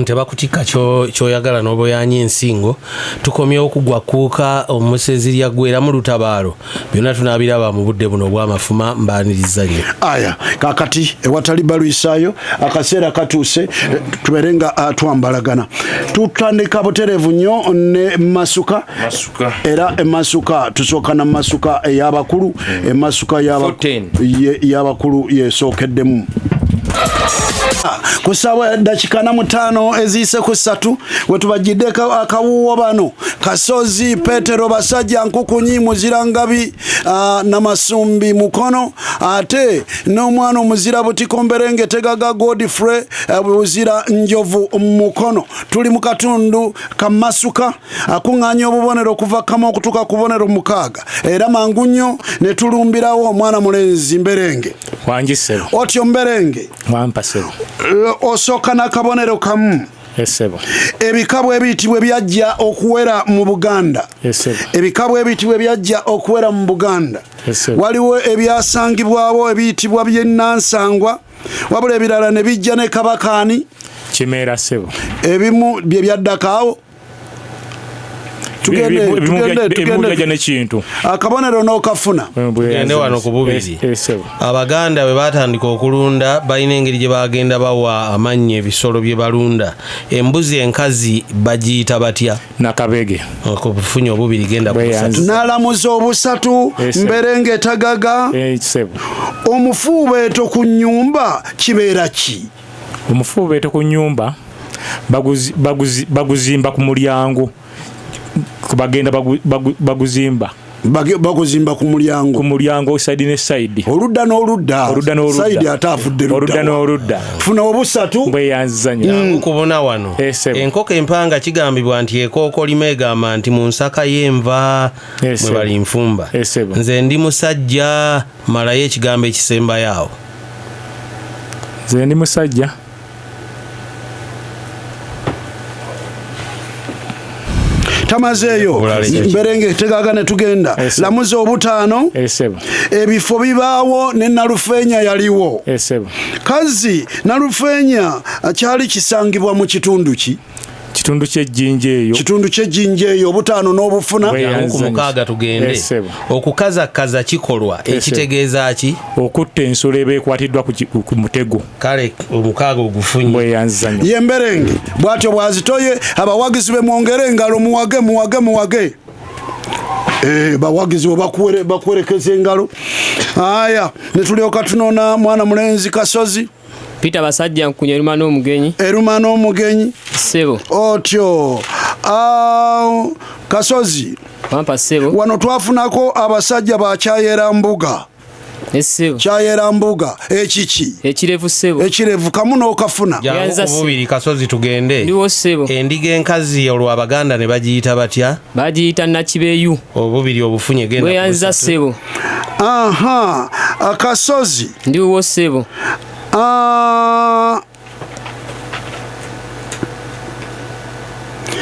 tebakutikka kyoyagala n'oboyanya ensingo tukomye okugwa kuuka omusezirya gwera mu lutabaalo byonna tunaabiraba mu budde buno obw'amafuma mbaaniriza lye aya kakati ewatali balwisaayo akaseera katuuse tubeere nga twambalagana tutandika butereevu nnyo ne masuka era emasuka tusooka na masuka ey'abakulu emasuka y'abakulu yesookeddemu ku ssaawa ya dakika 5 eziise ku 3 wetubajjidde akawuuwo bano Kasozi Petero Basajja Nkukunyi Muzirangabi Namasumbi Mukono ate n'omwana omuzira Butiko Mberenge Tegaga Godfrey Buzira Njovu Mukono tuli mu katundu kamasuka akuŋŋaanya obubonero kuva kama okutuuka ku bubonero 6 era mangu nnyo ne tulumbirawo omwana mulenzi Mberenge wanjisebo otyo Mberenge wampasebo osooka n'akabonero kamu esebo ebikabwe ebiyitibwa byajja okuwera mu Buganda ebikabwe ebiyitibwa byajja okuwera mu Buganda waliwo ebyasangibwawo ebiyitibwa by'ennansangwa wabula ebirala ne bijja ne Kabakaani Kimera sebo ebimu bye byaddakaawo tugende nekintu akabonero n'okafuna gende wano ku bubiri Abaganda bwe batandika okulunda balina engeri gye bagenda bawa amannya ebisolo bye balunda embuzi enkazi bagiyita batya nakabege okufunya obubiri genda ku busatu n'alamuza obusatu Mberenge Tagaga omufuubeeto ku nnyumba kibeera ki omufuubeeto ku nnyumba baguzimba ku mulyango kubagenda baguzimba ku mulyango side ne side oludda n'oludda side atafudde oludda n'oludda funa obusatu bweyanzanya kubona wano enkoko empanga kigambibwa nti ekookolima egamba nti mu nsaka y'enva mwe bali nfumba nze ndi musajja malayo ekigambo ekisembayo awo nze ndi musajja tamazeeyo Mberenge Tegaga ne tugenda lamuza obutaano ebifo bibaawo ne Nalufeenya yaliwo kazi Nalufeenya kyali kisangibwa mu kitundu ki kitundu ky'ejjinja eyo obutaano n'obufuna ku 6 tugende okukazakaza kikolwa ekitegeeza ki okutta ensolo eba ekwatiddwa ku mutego kale 6 ogufunye ye Mberenge bw'atyo bwazitoye abawagizi be mwongere engalo muwage bawagizi bakuwerekeza engalo aya ne tulyoka tunoona mwana mulenzi Kasozi Peter Basajja Nkukunyi eruma n'omugenyi sebo otyo Kasozi wampa sebo wano twafunako abasajja ba Kyayerambuga Kyayerambuga ekiki ekirevu sebo ekirevu kamu n'okafuna kububiri Kasozi tugende ndiwo sebo endiga enkazi olwo Abaganda ne bagiyita batya bagiyita Nakibeeyu obubiri obufunye genda bweyanza sebo Kasozi ndiwo sebo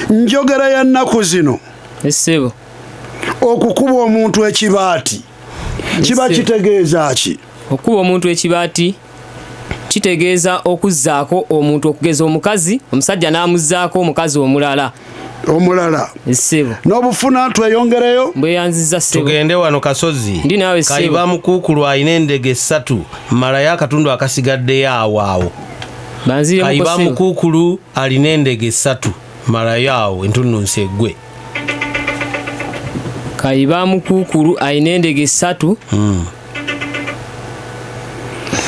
njogera ya nnaku zino esebo okukuba omuntu ekibaati kiba kitegeeza ki okukuba omuntu ekibaati kitegeeza okuzzaako omuntu okugeza omukazi omusajja n'amuzzaako omukazi omulala esebo n'obufuna tweyongereyo bweyanziza sebo tugende wano Kasozi ndi naawe sebo Kayiba Mukuukulu alina endege 3 malayo akatundu akasigaddeyo awo Kayiba Mukuukulu alina endege 3 malayo awo entunnunsi eggwe Kayiba Mukuukulu alina endege 3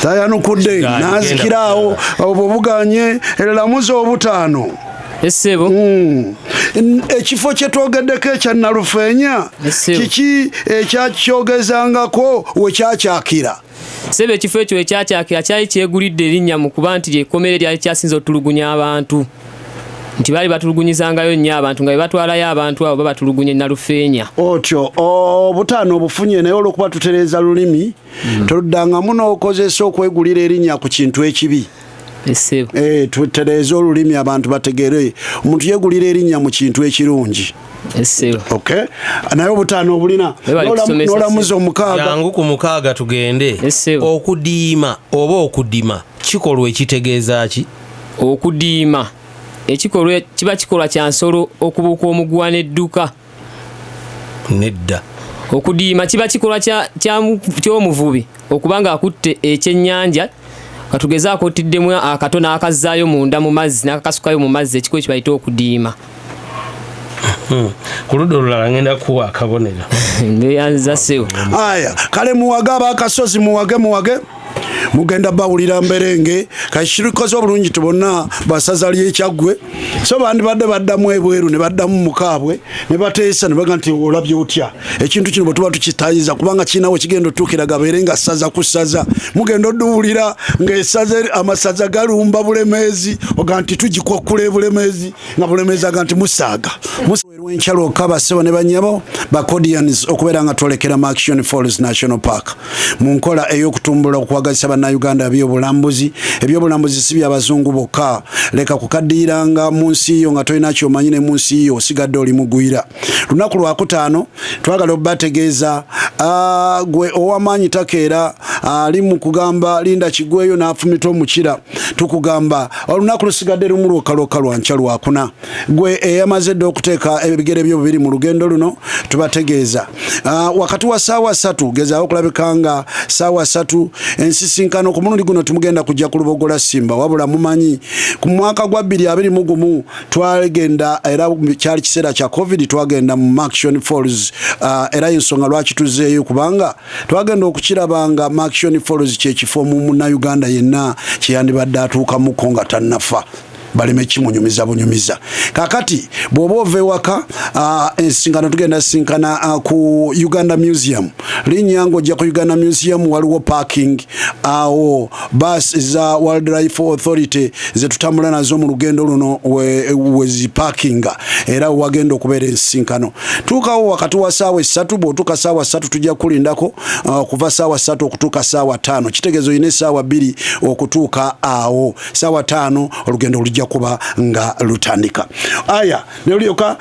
tayanukudde n'azikiraawo obwo buganye eralamuza obutaano esebo ekifo kye twogeddeko ekya Nalufeenya kiki ekyakyogezangako wekyakyakira sebo ekifo ekyo ekyakyakira kyali kyegulidde erinnya mu kuba nti lyekkomere lyali kyasinza otulugunya abantu nti baali batulugunyizangayo nnyo abantu nga bebatwalayo abantu abo babatulugunye Nalufeenya otyo obutaano obufunye naye olwokuba tutereeza lulimi toluddangamu n'okozesa okwegulira erinnya ku kintu ekibi tutereeza olulimi abantu bategere omuntu yegulira erinnya mu kintu ekirungi naye obutaano obulina n'olamuza 6 jangu ku 6 tugende okudiima oba okudima kikolwa ekitegeeza ki okudiima ekikolwa kiba kikolwa kya nsolo okubuuka omuguwa n'edduka nedda okudiima kiba kikolwa ky'omuvubi okubanga akutte ekyennyanja katugezaako otiddemu akato n'akazzaayo munda mu mazzi n'akakasukayo mu mazzi ekiko kibayita okudiima. ku ludda olulala ngenda kuwa akabonero ndeyanza sewo. Aya kale muwage abakasozi muwage mugenda bawulira mberenge kashirikoze obulungi tubona basaza lyekyaggwe so bandi baddamu ebweru ne baddamu mukaabwe ne bateesa ne baga nti olabye otya ekintu kino bwe tuba tukitayiza kubanga kinawo kigenda otuukira gabeere nga saza ku saza mugenda oduwulira ng'esaza amasaza galumba bulemeezi oga nti tugikwakkula bulemeezi nga bulemeezi aga nti musaaga wenkyalo okabasebo ne banyabo bacodians okubeera nga twolekera mu Action Falls National Park mu nkola ey'okutumbula okuwagazisa bannayuganda ebyobulambuzi si by'abazungu bokka leka kukaddiiranga mu nsi yo nga tolina kyomanyi ne mu nsi yo osigadde oli mugwira. Lunaku lwakutaano twagala obbategeeza gwe ow'amaanyi takeera ali mu kugamba linda kigweyo n'afumita omukira tukugamba olunaku lusigadde lumu lwokalooka lwanca lwakuna gwe eyamaze dde okuteeka ebigere byo bibiri mu lugendo luno tubategeeza wakati wa ssaawa 3 gezaawo okulabika nga ssaawa 3 ensisinkano ku mulundi guno tumugenda kujja ku Lubogola Simba wabula mumanyi ku mwaka gwa 2021 twagenda era kyali kiseera kya covid twagenda mu Action Falls era ensonga lwaki tuzeeyo kubanga twagenda okukirabanga mu Action Falls kyekifo mu Munnayuganda yenna kyeyandibadde atuukamuko nga tannafa baleme kimunyumiza bunyumiza kakati bw'oba ova ewaka ensisinkano tugenda sinkana ku Uganda Museum linnya ng'ojja ku Uganda Museum waliwo parking awo bus za Wildlife Authority ze tutambula nazo mu lugendo luno weziparkinga era wagenda okubeera ensisinkano tuukawo wakati wa ssaawa 3 bw'otuuka ssaawa 3 tujja kulindako kuva ssaawa 3 okutuuka ssaawa 5 kitegeezo oyina essaawa 2 okutuuka awo ssaawa 5 olugendo lujja kuba nga lutandika. Aya nelyoka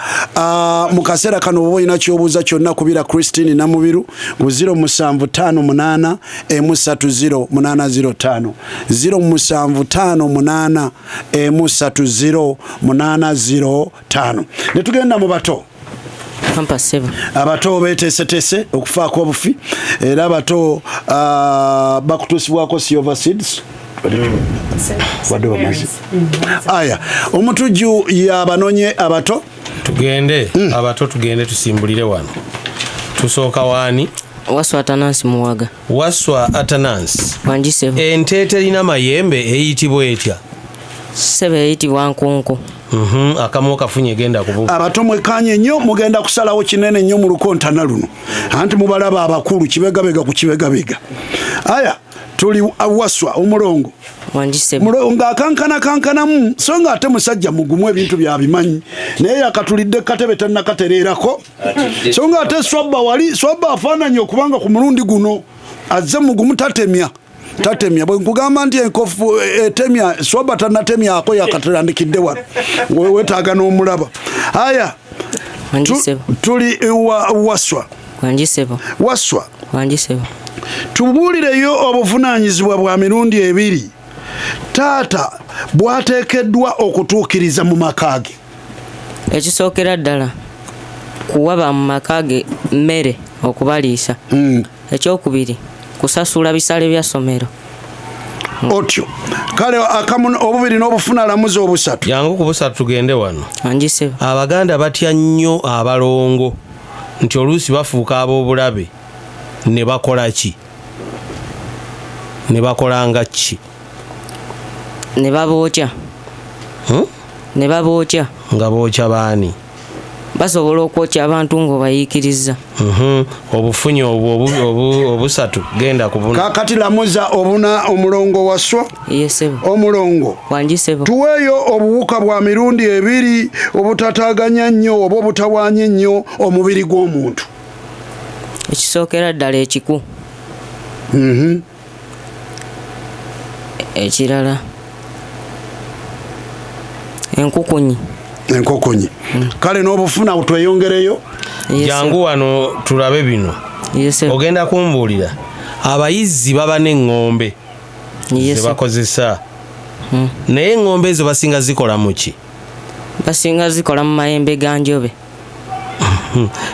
mu kaseera kano oba olina kyobuuza kyonna kubira Christine Namubiru ku 0758 30805 0758 30805 ne tugenda mu bato abato beteesetese okufaako obufi era abato bakutuusibwako silver seeds aya omutujju yabanonye abato tugende abato tugende tusimbulire wano tusooka waani Waswa Atanansi Muwaga Waswa Atanansi Wanjisebo ente terina mayembe eyitibwa etya sebe eyitibwa nkonko akamu kafunye genda kubuka abato mwekanye nnyo mugenda kusalawo kinene nnyo mu lukontana luno anti mubalaba abakulu kibegabega ku kibegabega aya tuli Waswa omulongo Wanjisebo mulongo akankanamu so nga ate musajja mugumu ebintu byabimanyi naye yakatulidde katebe tannakatereerako so nga ate swabba afaananye okubanga ku mulundi guno azze mugumu tatemya bwe nkugamba nti enkofu etemya swabba tannatemyako yakaterandikidde wano wetaaga n'omulaba aya tuli Waswa tubuulireyo obuvunaanyizibwa bwa mirundi ebiri taata bwateekeddwa okutuukiriza mu maka ge. Ekisookera ddala kuwaba mu maka ge mmere okubaliisa. Ekyokubiri kusasula bisale bya ssomero. Otyo kale akamu obubiri n'obufuna lamuzi obusatu yangu ku busatu tugende wano Wanjisebo Abaganda batya nnyo abalongo nti oluusi bafuuka ab'obulabe ne bakola ki ne bakolanga ki ne babookya nga bookya baani basobola okwokya abantu ng'obayiikiriza obufunye obusatu genda kubuna kakati lamuza obuna omulongo Waswa yesebo omulongo Wanjisebo tuweeyo obuwuka bwa mirundi ebiri obutataaganya nnyo oba obutawaanye nnyo omubiri gw'omuntu. Ekisookera ddala ekiku ekirala enkukunyi kale n'obufuna tweyongereyo jangu wano tulabe bino ogenda kumbuulira abayizzi baba n'eŋŋombe ze bakozesa naye eŋŋombe ezo basinga zikola muki basinga zikola mu mayembe ga njobe.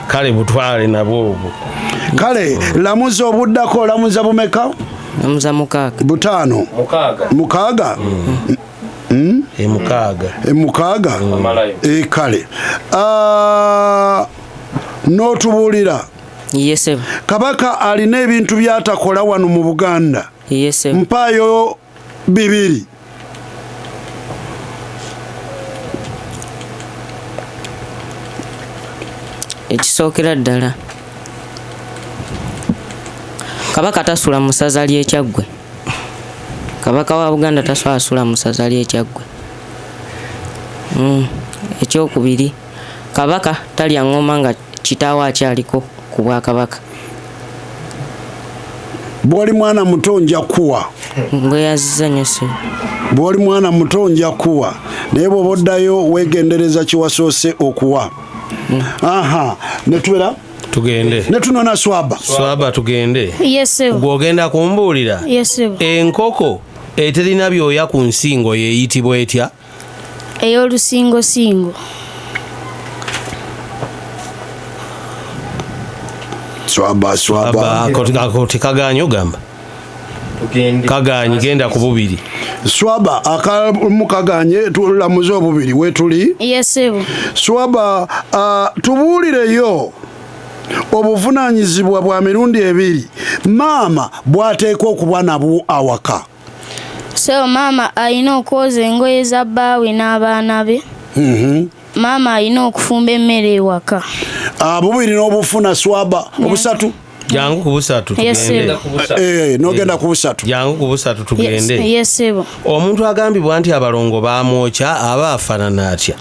Kale butwale nabwo obwo. Kale lamuza obuddako lamuza bumeka? Lamuza mukaaga. Butaano. Mukaaga. Mukaaga. Kale. N'otubuulira. Yesebo. Kabaka alina ebintu byatakola wano mu Buganda. Yesebo. Mpaayo 2. Ekisookera ddala Kabaka tasula mu ssaza ly'Ekyaggwe. Kabaka wa Buganda tasula mu ssaza ly'Ekyaggwe. Ekyokubiri, Kabaka talya ngoma nga kitaawe akyaliko ku Bwakabaka. Bw'oli mwana muto nja kuwa. Bweyaziza nnyo ssebo. Bw'oli mwana muto nja kuwa naye bw'oba oddayo weegendereza kiwasoose okuwa. Aha, netubera tugende netunona swaba tugende. Yesebo. Gwogenda kumbuulira? Yesebo. Enkoko eterina byoya ku nsingo yeeyitibwa etya? Ey'olusingosingo. Swaba. Ako tekaganya ogamba? Kaganyi genda ku bubiri. Swaba akamukaganye tulamuze obubiri wetuli. Yesebo. Swaba tubuulireyo obuvunaanyizibwa bwa mirundi 2 maama bw'ateekwa okuba nabwo awaka. So maama alina okwoza engoye za bbaawe n'abaana be. Maama alina okufumba emmere ewaka. Bubiri n'obufuna swaba obusatu. Jangu ku busatu tugende. Nogenda ku busatu. Jangu ku busatu tugende. Yesebo. Omuntu agambibwa nti abalongo baamwokya aba afaanana atya?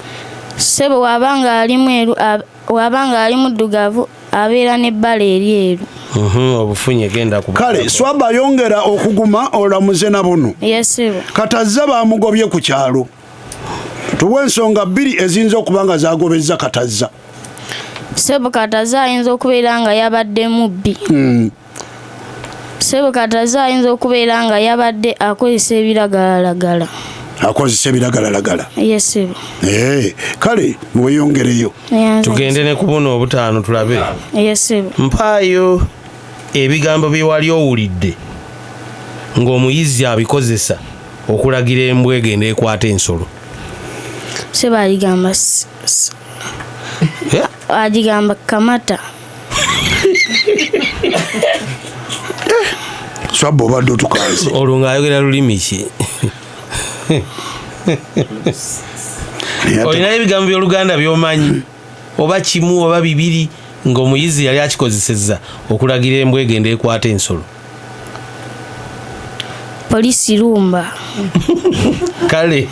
Sebo wabanga ali mweru wabanga ali muddugavu abeera n'ebbala eryeru. Obufunye genda ku. Kale swaba yongera okuguma olamuze na buno. Yesebo. Katazza baamugobye ku kyalo. Tuwe ensonga 2 eziyinza okuba nga zagobezza Katazza. Sebo Katazza ayinza okubeera nga yabadde mubbi. Sebo Katazza ayinza okubeera nga yabadde akozesa ebiragalalagala. Yesebo. Kale mweyongereyo. Tugende ne kubuno obutaano tulabe. Yesebo. Mpaayo ebigambo bye wali owulidde ng'omuyizi abikozesa okulagira embwa egenda ekwata ensolo. Sebo aligamba agigamba kamata. Swaba obadde otukanze. Olwo ng'ayogera lulimi ki? Olinayo ebigambo by'Oluganda by'omanyi oba kimu oba 2 ng'omuyizi yali akikozesezza okulagira embwa egenda ekwata ensolo? Polisi lumba. Kale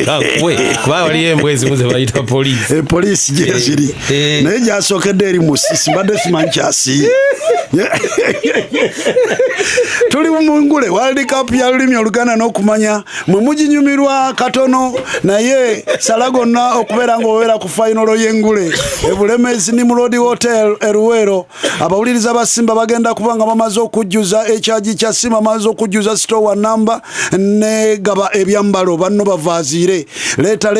kakuwe kuba waliyo embwa ezimu ze bayita polisi. Polisi gyeziri naye gyasookedde eri musisi mbadde simanyi kyasi. Tuli mu ngule World Cup ya lulimi Oluganda n'okumanya mwe muginyumirwa katono naye sala gonna okubeera ng'obeera ku final y'engule Bulemezi ni mu Road Hotel Eruwero. Abawuliriza ba Simba bagenda kuba nga bamaze okujjuza ekyaji kya Simba, bamaze okujjuza store number ne gaba ebyambalo banno bavaazire. Leeta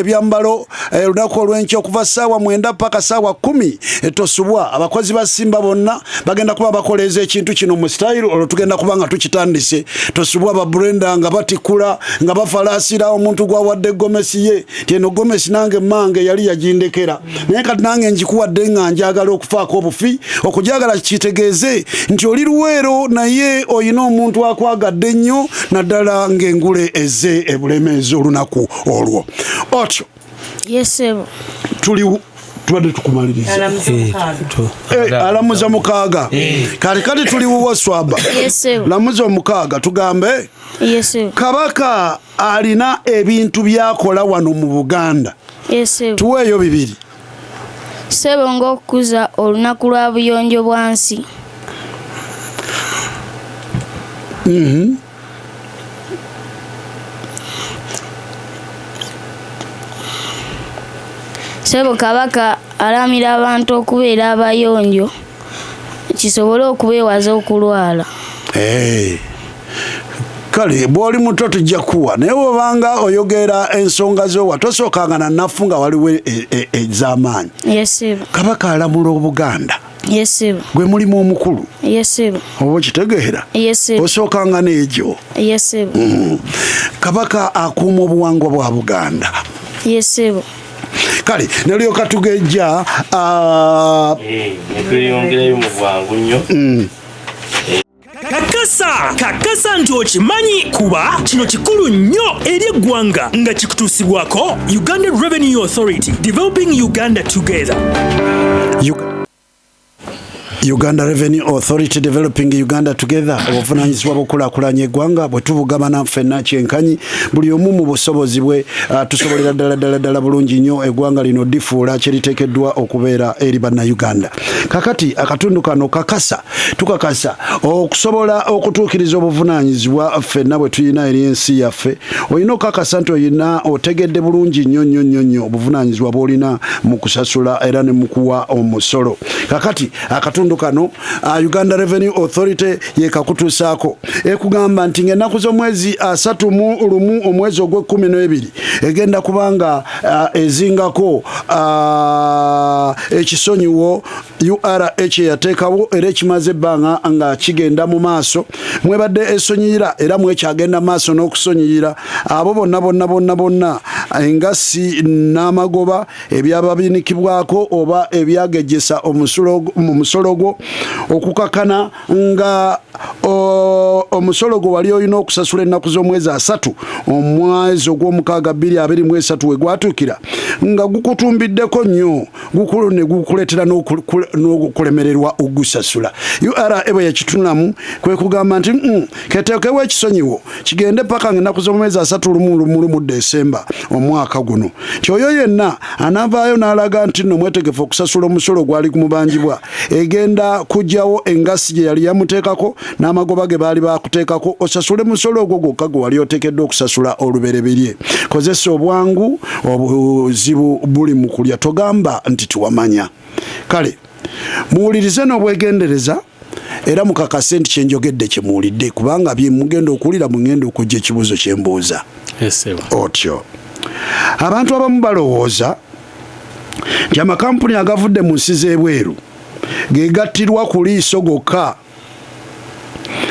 ebyambalo lunaku olw'enkya okuva ssaawa 9 paka ssaawa 10 tosubwa. Abakozi ba Simba bonna bagenda kuba bakoleza ekintu kino mu style olwo tugenda kuba nga tukitandise. Tosubwa ba Brenda nga batikula nga bafalasira omuntu gwa wadde Gomesi ye tieno Gomesi nange mange yali yagindekera naye kati nange njikuwadde nga njagala okufaako obufi okujagala kitegeeze nti oli Luweero naye oyina omuntu akwagadde nnyo naddala ng'engule eze Bulemezi olunaku olwo. Otyo. Yesebo. Tubadde tukumaliriza. Alamuza mukaaga. Kati tuli wuwo swaba. Yesebo. Lamuza omukaaga tugambe. Yesebo. Kabaka alina ebintu byakola wano mu Buganda. Yesebo. Tuweeyo 2. Sebo ng'okukuza olunaku lwa buyonjo bwansi. Sebo Kabaka alamira abantu okubeera abayonjo kisobole okubeewaza okulwala. kale bw'oli muto tujja kuwa naye bw'obanga oyogera ensonga z'owa tosookanga na nnafu nga waliwo ez'amaanyi. Kabaka alamula Obuganda gwe mulimu omukulu oba okitegeera osookanga n'egyo. Kabaka akuuma obuwangwa bwa Buganda. Kale nelyoka tugejja netweyongerayo mu bwangu nnyo. kakasa nti okimanyi kuba kino kikulu nnyo eri eggwanga nga kikutuusibwako Uganda Revenue Authority, Developing Uganda Together. Uganda Revenue Authority, Developing Uganda Together, obuvunaanyizibwa bw'okulaakulanya eggwanga bwe tubugabana ffenna kyenkanyi buli omu mu busobozi bwe tusobolera ddala bulungi nnyo eggwanga lino difuula kye liteekeddwa okubeera eri bannayuganda. Kakati akatundu kano tukakasa okusobola okutuukiriza obuvunaanyizibwa ffenna bwe tulina eri ensi yaffe. Olina okukakasa nti otegedde bulungi nnyo obuvunaanyizibwa bw'olina mu kusasula era ne mu kuwa omusolo. Kakati akatundu kano Uganda Revenue Authority yekakutuusaako ekugamba nti ng'ennaku z'omwezi 31 omwezi ogw'Ekumi egenda kubanga ezingako ekisonyiwo URH yateekawo era ekimaze ebbanga nga kigenda mu maaso. Mwebadde esonyiyira era mwekyagenda maaso n'okusonyiyira abo bonna engassi n'amagoba ebyababinikibwako oba ebyagejjesa omusolo gwo okukakana nga omusolo gwo wali olina okusasula ennaku z'omwezi 3 omwezi ogw'omukaaga 2023 we gwatuukira nga gukutumbiddeko nnyo ne gukuleetera n'okulemererwa ogusasula. URA bwe yakitunulamu kwe kugamba nti keteekewo ekisonyiwo kigende paka ng'ennaku z'omwezi 31 mu Desemba omwaka guno. Kyoyo yenna anaavaayo n'alaga nti nno mwetegefu okusasula omusolo gwali kumubanjibwa egenda kujjawo engassi gye yali yamuteekako n'amagoba ge baali bakuteekako osasule musolo ogwo gwokka gwe wali oteekeddwa okusasula olubereberye. Kozesa obwangu obuzibu buli mu kulya togamba nti tiwamanya. Kale muwulirize n'obwegendereza era mukakase nti kyenjogedde kye muwulidde kubanga bye mugenda okuwulira mugenda okujja ekibuuzo kye mbuuza. Otyo abantu abamu balowooza nti amakampuni agavudde mu nsi z'ebweru gegattirwa ku liiso gokka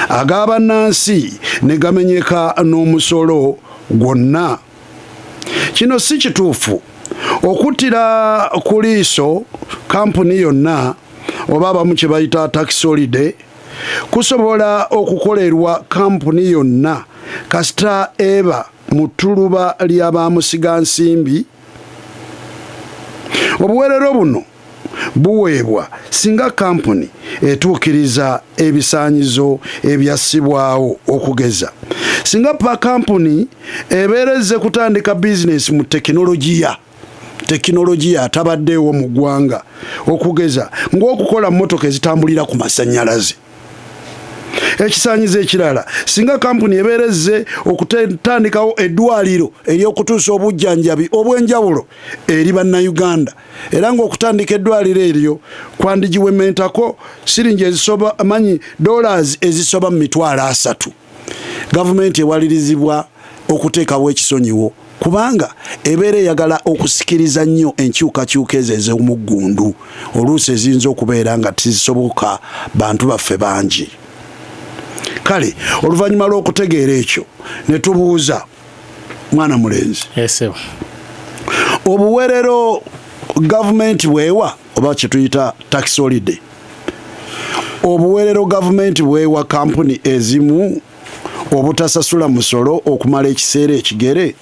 ag'abannansi ne gamenyeka n'omusolo gwonna. Kino si kituufu. Okuttira ku liiso kampuni yonna oba abamu kye bayita tax holiday kusobola okukolerwa kampuni yonna kasita eba mu ttuluba ly'abamusiga nsimbi. Obuweerero buno buweebwa singa kampuni etuukiriza ebisaanyizo ebyassibwawo okugeza singa kampuni ebeereze kutandika bizinesi mu tekinologiya atabaddeewo mu ggwanga okugeza ng'okukola mmotoka ezitambulira ku masannyalaze. Ekisaanyizo ekirala singa kampuni ebeereze okutandikawo eddwaliro ery'okutuusa obujjanjabi obw'enjawulo eri bannayuganda era ng'okutandika eddwaliro eryo kwandigiwementako siringi ezisoba dollars ezisoba mu 3,000. Gavumenti ewalirizibwa okuteekawo ekisonyiwo kubanga ebeera eyagala okusikiriza nnyo enkyukakyuka ezo ez'omuggundu oluusi eziyinza okubeera nga tizisoboka bantu baffe bangi. Kale oluvannyuma lw'okutegeera ekyo ne tubuuza mwana mulenzi obuweerero gavumenti bwewa oba kye tuyita tax holiday obuweerero gavumenti bwewa kampuni ezimu obutasasula musolo okumala ekiseera ekigere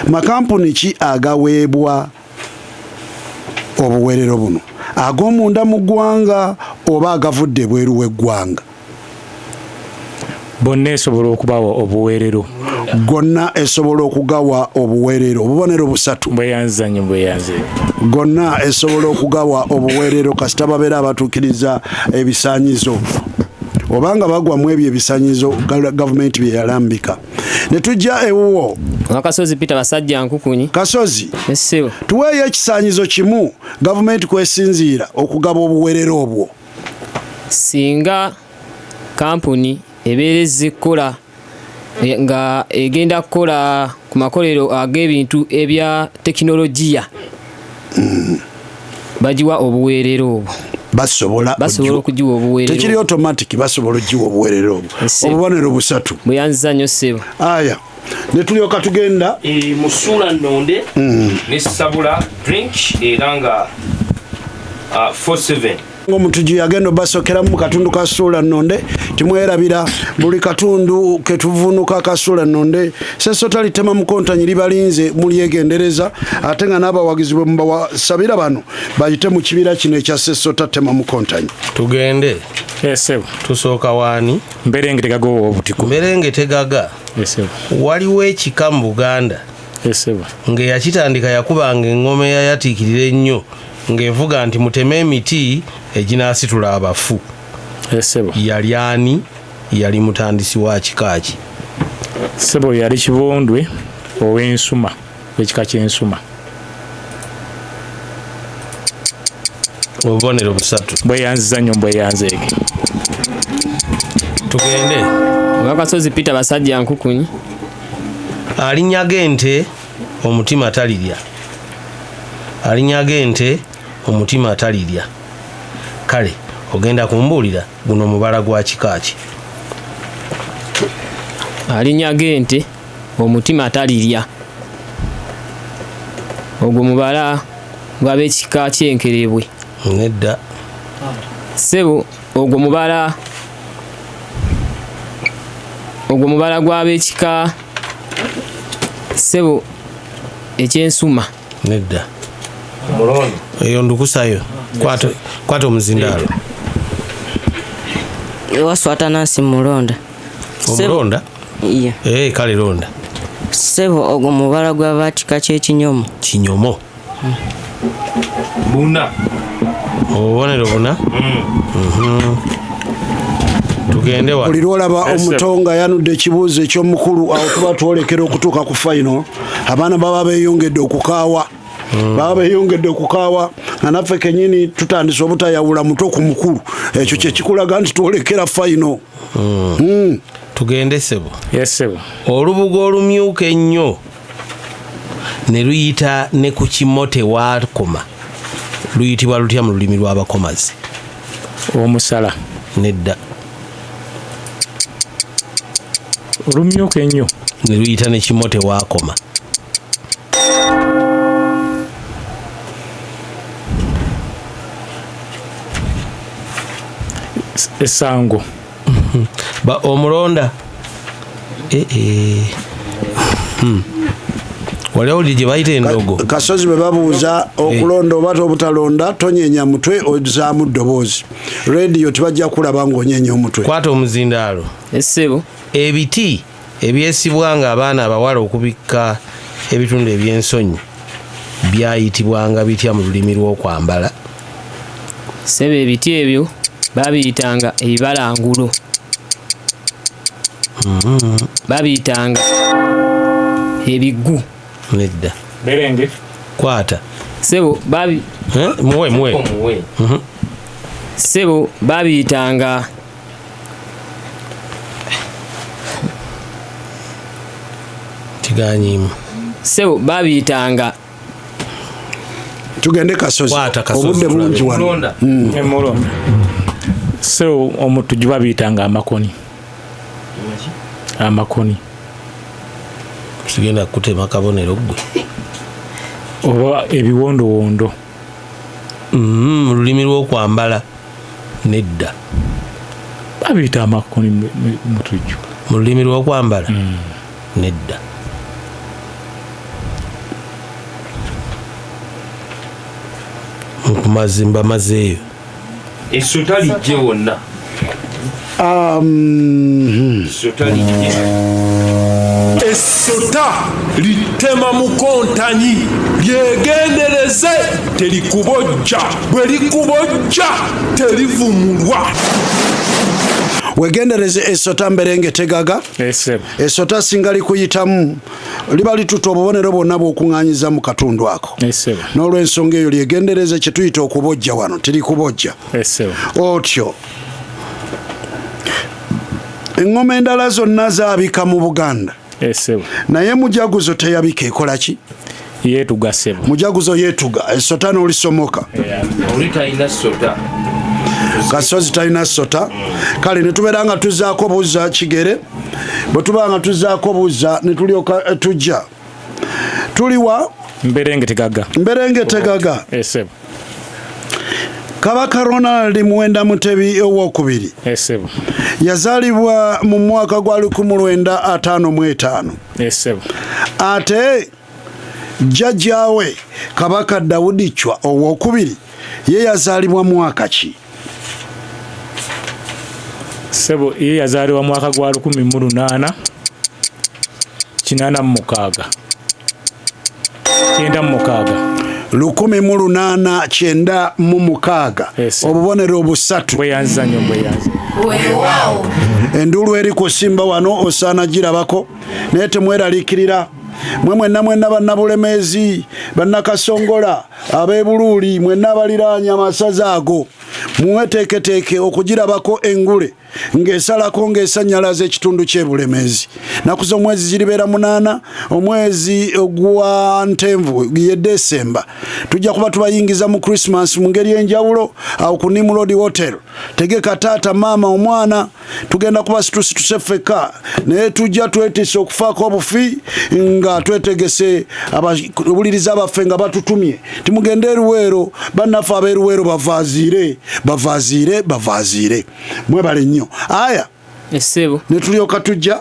makampuni ki agaweebwa obuweerero buno ag'omunda mu ggwanga oba agavudde bweru w'eggwanga? Bonna esobola okubawa obuweerero. Gonna esobola okugawa obuweerero obubonero busatu. Mbweyanze. Gonna esobola okugawa obuweerero kasita babeera abatuukiriza ebisaanyizo obanga bagwa mu ebyo ebisaanyizo gavumenti bye yalambika. Ne tujja ewuwo Kasozi Peter Basajja Nkukunyi. Kasozi tuweeyo ekisaanyizo kimu gavumenti kwesinziira okugaba obuweerero obwo. Singa kampuni ebeereza ekkola nga egenda kukola ku makolero ag'ebintu ebya tekinologiya bagiwa obuweerero obwo basobola okugiwa obuweerero tekiri automatic basobola okugiwa obuweerero obwo obubonero busatu buyanziza nnyo ssebo aya ne tulyoka tugenda mu Ssuula Nnonde ne Sabula drink era nga 47 omutuju yagenda obasokeramu mu katundu ka Ssuula Nnonde timwerabira buli katundu ketuvunuka ka Ssuula Nnonde Sesota litema mukontanyi libalinze mulyegendereza ate nga n'abawagizi bwe mubasabira bano bayite mu kibira kino ekya Sesota tema mukontanyi tugende tusooka waani Mberengete Gaga waliwo ekika mu Buganda ng'eyakitandika yakubanga engoma eyayatiikirira ennyo ng'evuga nti muteme emiti eginaasitula abafu. Yali ani? Yali mutandisi wa kikaaki. Sebo yali Kibondwe ow'Ensuma, ekika ky'Ensuma. Obubonero busatu. Bweyanziza nnyo bweyanzeege. Tugende. Wakasozi Peter Basajja Nkukunyi. Alinyaga ente omutima talirya. Alinyaga ente omutima talirya. Kale ogenda kumbuulira guno mubala gwa kikaaki. Alinyaga ente omutima talirya. Ogwo mubala gw'ab'ekika ky'Enkerebwe. Nedda. Sebo ogwo mubala gw'ab'ekika Sebo eky'Ensuma. Nedda. Mulondo. Eyo ndukusayo. Kwata omuzindaalo. Waswata Nansi Mulonda. Omulonda? Iya. Kale londa. Sebo ogwo mubala gw'ab'ekika ky'Ekinyomo. Kinyomo. Buna. Obubonero buna. Tugende wa. Buli lwolaba omutonga yanudde ekibuuzo eky'omukulu awo tuba twolekera okutuuka ku final. Abaana baba beeyongedde okukaawa. Baba beeyongedde okukaawa nga naffe kennyini tutandise obutayawula muto ku mukulu. Ekyo kye kikulaga nti twolekera final. Tugende Sebo. Yes Sebo. Olubugo olumyuka ennyo ne luyita ne ku kimote wakoma. Luyitibwa lutya mu lulimi lw'abakomazi? Omusala. Nedda. Olumyuka ennyo ne luyita ne kimote wakoma. Essango. Ba omulonda. Wale oli gye bayita endogo. Kasozi bwe babuuza okulonda oba obutalonda tonyeenya mutwe ozaamu ddoboozi. Radio tibajja kulaba ng'onyeenya omutwe. Kwata omuzindaalo. Essebo. Ebiti ebyesibwanga abaana abawala okubikka ebitundu eby'ensonyi byayitibwanga bitya mu lulimi lw'okwambala? Sebo ebiti ebyo babiyitanga ebibalangulo. Babiyitanga ebiggu. Nedda. Berenge. Kwata. Sebo babi. Muwe. Sebo babiyitanga Tiganyimu. Sebo babiyitanga. Tugende Kasozi. Kwata Kasozi. Obudde bulungi wano. Emulonda. So omutuju babiyitanga amakoni. Amakoni. Tugenda kutema kabonero gwe. Oba ebiwondowondo. Mu lulimi lw'okwambala. Nedda. Babiyita amakoni mutuju. Mu lulimi lw'okwambala. Nedda. Kumazimba mazeeyo. Essota lijje wonna. Essota litema mukontanyi lyegendereze telikubojja bwe likubojja terivumulwa. Wegendereze Essota Mberengete Gaga. Essota singa likuyitamu liba lituta obubonero bwonna bw'okuŋŋaanyiza mu katundu ako. N'olw'ensonga eyo lyegendereze kye tuyita okubojja wano terikubojja. Otyo Engoma endala zonna zaabika mu Buganda. Esebo. Naye Mujaguzo teyabika ekola ki? Yeetuga sebo. Mujaguzo yeetuga essota n'olisomoka. Oli talina ssota. Kasozi talina ssota. Kale ne tubeera nga tuzzaako buzza Kigere. Bwe tuba nga tuzzaako buzza ne tulyoka tujja. Tuliwa Mberengete Gaga. Esebo. Kabaka Ronald Muwenda Mutebi owokubiri. Esebo. Yazaalibwa mu mwaka gwa 1955. Esebo. Ate jjajjaawe Kabaka Daudi Chwa owokubiri ye yazaalibwa mwaka ki? Sebo ye yazaalibwa mwaka gwa 1886. 1896 obubonero obusatu. Bweyanza. Endulu eri ku Simba wano osaana girabako naye temweraliikirira. Mwenna bannabulemeezi bannakasongola ab'ebuluuli mwenna abaliraanya amasaza ago muweteeketeeke okugirabako engule ng'esalako ng'esanyalaza ekitundu ky'ebulemeezi. Naku z'omwezi ziribeera 8 omwezi ogwa Ntenvu ye Desemba. Tujja kuba tubayingiza mu Christmas mu ngeri y'enjawulo awo ku Nimrod Hotel. Tegeka taata maama omwana tugenda kuba situsituse ffekka naye tujja twetise okufaako obufi nga twetegese abuliriza abaffe nga batutumye timugende eruweero bannaffe ab'eruweero bavaziire mwebale nnyo. Aya Esebo. ne tulyoka tujja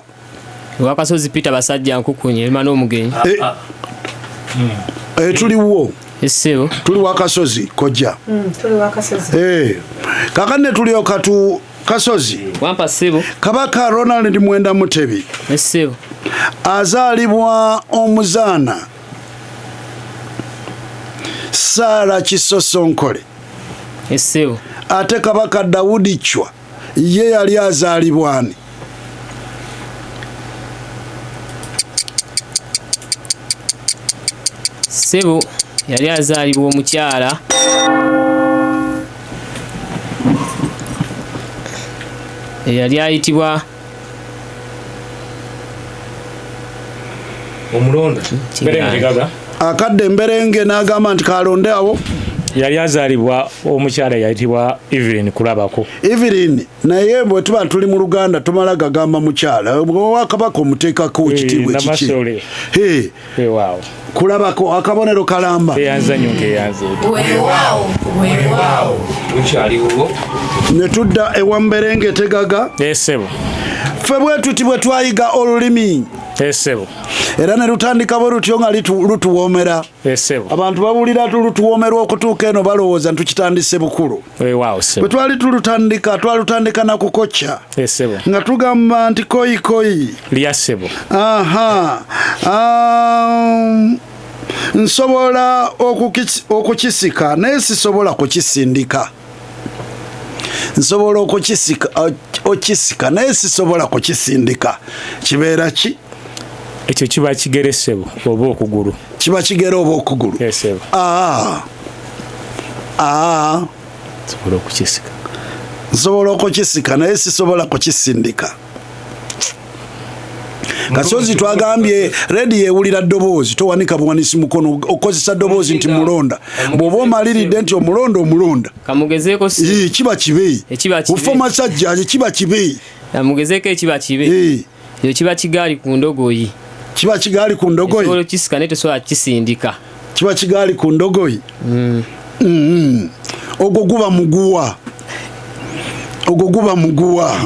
Wakasozi Peter basajja nkukunye ema n'omugenyi. Tuliwo Esebo. Tuli Wakasozi kojja. Tuli Wakasozi. Kakane ne tulyoka tu Kasozi. Wampa Sebo. Kabaka Ronald Muwenda Mutebi. Esebo. Azaalibwa omuzaana Saara Kisosonkole. Esebo. Ate Kabaka Daudi Chwa ye yali azaalibwa ani? Sebo yali azaalibwa omukyala yali ayitibwa Omulonda. Akadde Mberenge n'agamba nti kalonde awo. Yali azaalibwa omukyala yayitibwa Evelyn Kulabako. Evelyn naye bwe tuba tuli mu Luganda tumala gagamba mukyala wa Kabaka omuteekako ekitiibwa ekiki. Weewaawo. Kulabako akabonero kalamba. Eyanza nnyo ng'eyanza. Weewaawo. Mukyaliwo. Ne tudda ewa Mberengete Gaga. Esebo. Ffe bwe tuti bwe twayiga olulimi. Esebo. Era ne lutandika bwe lutyo nga lutuwoomera. Esebo. Abantu babulira lutuwoomerwa okutuuka eno balowooza ntukitandise bukulu. Weewaawo sebo. Bwe twali twalutandika na kukocha. Esebo. Nga tugamba nti koyi. Lya sebo. Nsobola okukisika naye sisobola kukisindika. Nsobola okisika naye sisobola kukisindika. Kibeera ki? Ekyo kiba kigere sebo oba okugulu. Kiba kigere oba okugulu. Sebo. Nsobola okukisika. Nsobola okukisika naye sisobola kukisindika. Kasozi twagambye ready ewulira ddoboozi towanika buwanisi mukono okozesa ddoboozi nti mulonda bw'oba omaliridde nti omulonda kamugezeeko kiba kibe ufa masajja kiba kibe kamugezeeko ekiba kibe yo kiba kigaali ku ndogoyi osobola okisika naye tosobola kisindika kiba kigaali ku ndogoyi ogwo guba muguwa ogwo guba muguwa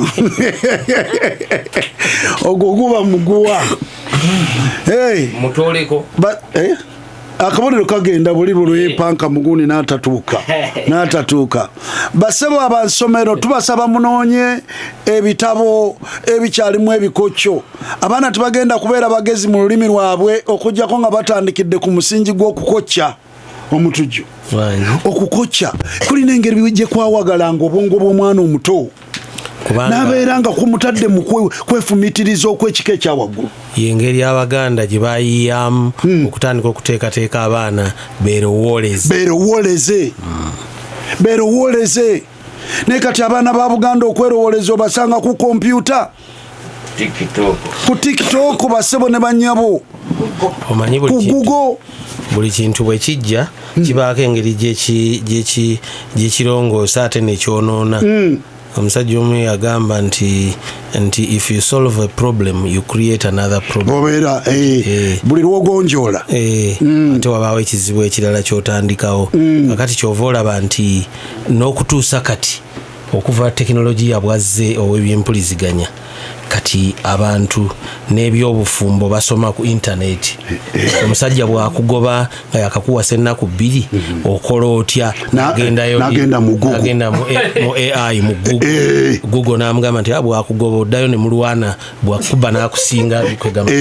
mutoleko akabonero kagenda buli lwepanka muguni n'atatuuka basebo abansomero tubasaba munoonye ebitabo ebikyalimu ebikokyo abaana tebagenda kubeera bagezi mu lulimi lwabwe okujjako nga batandikidde ku musingi gw'okukokya omutujju okukokya kulina engeri gye kwawagalanga obwongo bw'omwana omuto n'abeera nga kumutadde mu kwefumitiriza okw'ekika ekyawaggulu yengeri abaganda gye bayiyamu okutandika okuteekateeka abaana beerowooleze naye kati abaana ba Buganda okwerowooleza obasanga ku kompyuta ku TikTok basebo ne banyabo omanyi buli kintu bwe kijja kibaako engeri gyekirongoosa ate nekyonoona. Omusajja omu yagamba nti if you solve a problem you create another problem. Obeera buli lwogonjoola ate wabaawo ekizibu ekirala kyotandikawo. Kakati kyova olaba nti n'okutuusa kati okuva tekinologiya bwazze ow'ebyempuliziganya kati abantu n'ebyobufumbo basoma ku intaneti. Omusajja bwakugoba nga yakakuwasa ennaku 2 okola otya nagenda mu AI mu Google n'amugamba nti bwakugoba oddayo ne mulwana bwakuba n'akusinga bikwegamba.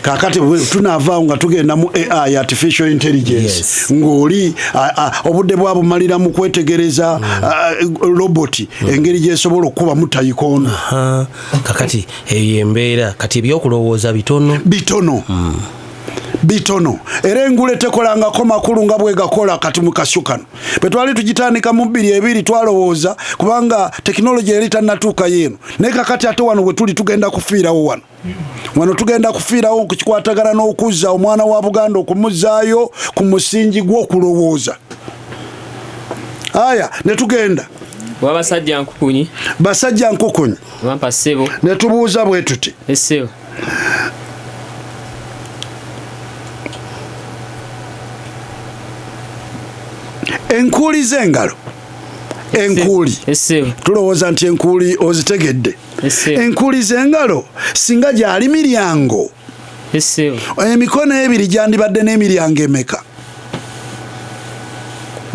Kakati tunaavaawo nga tugenda mu AI, artificial intelligence, ng'oli obudde bwabumalira mu kwetegereza roboti engeri gyesobola okuba mutayikoona. Kakati eyo embeera kati ebyokulowooza bitono era engule tekolangako makulu nga bwe gakola kati mu kasyu kano. Bwe twali tugitandika mu 2 twalowooza kubanga tekinologiya eri tannatuuka yeeno, naye kakati ate wano we tuli tugenda kufiirawo wano tugenda kufiirawo ku kikwatagana n'okuzza omwana wa Buganda okumuzzaayo ku musingi gw'okulowooza. Aya ne tugenda basajja nkukunyi wampa ssebo ne tubuuza bwe tuti essebo enkuuli z'engalo tulowooza nti enkuuli ozitegedde. Enkuuli z'engalo singa gyali miryango emikono 2 gyandibadde n'emiryango emeka?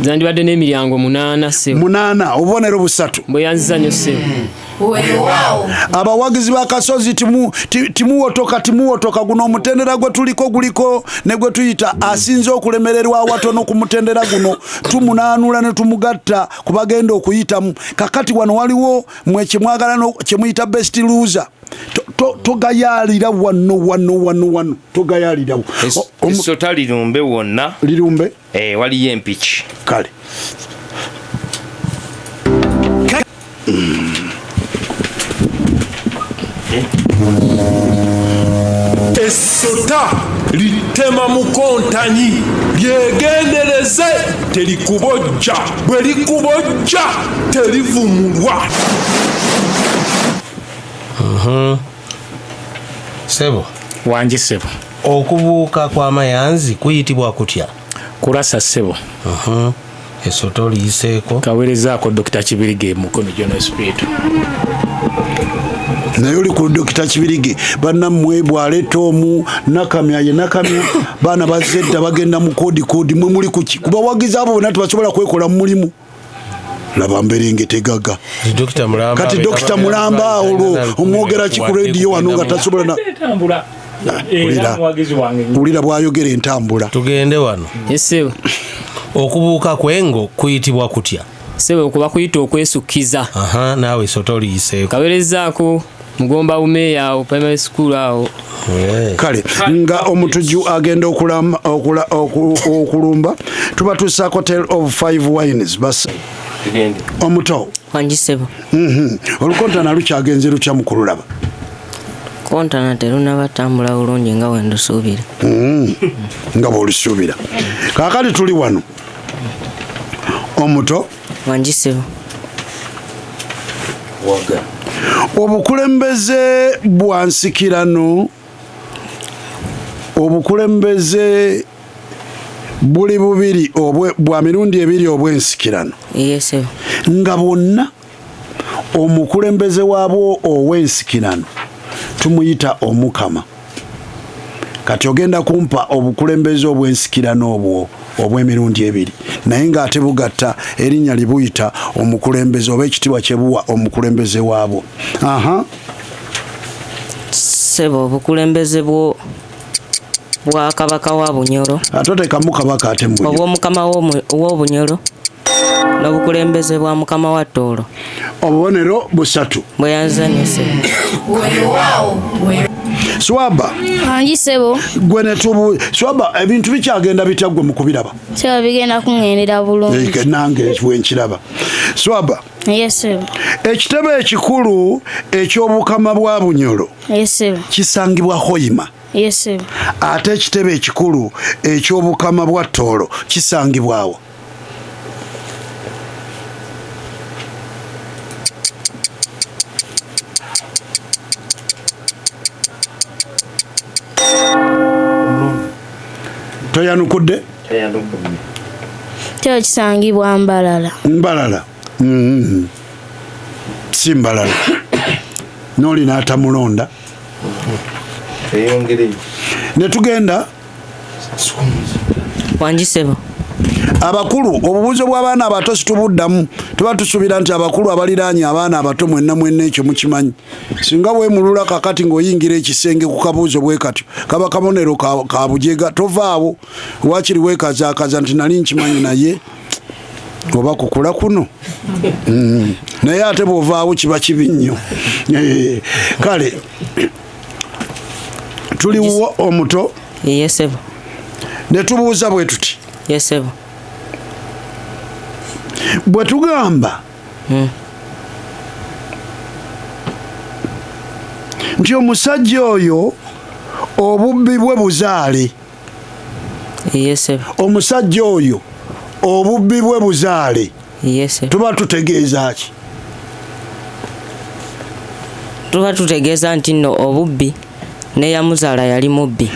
Zandibadde n'emiryango 8 obubonero 3 bweyanzizanyo ssebo. Abawagizi ba Kasozi timuwotoka guno omutendera gwe tuliko guliko ne gwe tuyita asinze okulemererwa awatono ku mutendera guno tumunaanula ne tumugatta kubagenda okuyitamu. Kakati wano waliwo mwe kyemwagala kyemuyita best loser. Togayalira wano togayalirawo esota lirumbe wonna waliyo empiki kale Esota litema mukontanyi lyegendereze telikubojja bwe likubojja terivumulwa. Sebo wangi ssebo okubuuka kw'amayanzi kuyitibwa kutya? Kurasa ssebo. Esota oliyiseeko kaweerezaako Dr. Kibirige Mukono General Hospital. naye oli ku Dr. Kibirige bannammwe bwaleeta omu nakamya baana bazedda bagenda mu koodi mwe muli kuki kuba wagiza abo bonna tebasobola kwekola mu mulimu. Laba mberengete gaga kati Dr. Mulamba olwo omwogera ki ku radio wano nga tasobola na ulira bwayogera entambula. Tugende wano esebo okubuuka kwengo kuyitibwa kutya? Sebo kuba kuyita okwesukkiza. Naawe esota oliyiseeko kaweerezaako Mugomba umeya awo primary school awo. Kale nga omutuju agenda okulumba tuba tusaako tale of 5 wines bas omuto wanjisebo olukontana lukyagenze lukya mukululaba kontana terunaba tambula bulungi nga wendusuubira nga bw'olisuubira kaakati tuli wano omuto wanjisebo waga obukulembeze bwa nsikirano obukulembeze buli bubiri bwa mirundi 2 obw'ensikirano yesebo nga bonna omukulembeze waabwo ow'ensikirano tumuyita omukama. Kati ogenda kumpa obukulembeze obw'ensikirano obwo obw'emirundi 2 naye ng'ate bugatta erinnya libuyita omukulembeze oba ekitiibwa kyebuwa omukulembeze waabwo. Sebo obukulembeze bwa Kabaka wa Bunyoro atotekamu kabaka ate mu obw'omukama w'Obunyoro n'obukulembeze bwa mukama wa Tooro obubonero 3 bweyanzanyise. Swaba anjisebo gwe netubu Swaba ebintu bikyagenda bitagwe mukubiraba sebo bigenda kungendera bulungi nange wenkiraba Swaba yesebo ekitebe ekikulu eky'obukama bwa Bunyoro yesebo kisangibwa Hoima yesebo ate ekitebe ekikulu eky'obukama bwa Tooro kisangibwawo toyanukudde kyo kisangibwa Mbalala si Mbalala noli n'atamulonda ne tugenda wanjisebo abakulu obubuuzo bw'abaana abato situbuddamu tuba tusuubira nti abakulu abaliraanye abaana abato mwenna ekyo mukimanyi singa weemulula kakati ng'oyingira ekisenge ku kabuuzo bwe katyo kaba kabonero ka bujega tovaawo waakiri weekazaakaza nti nali nkimanyi naye oba kukula kuno naye ate bw'ovaawo kiba kibi nnyo kale tuliwo omuto yesebo ne tubuuza bwe tuti yesebo bwe tugamba nti omusajja oyo obubbi bwe buzaale omusajja oyo obubbi bwe buzaale tuba tutegeeza ki tuba tutegeeza nti nno obubbi neyamuzaala yali mubbi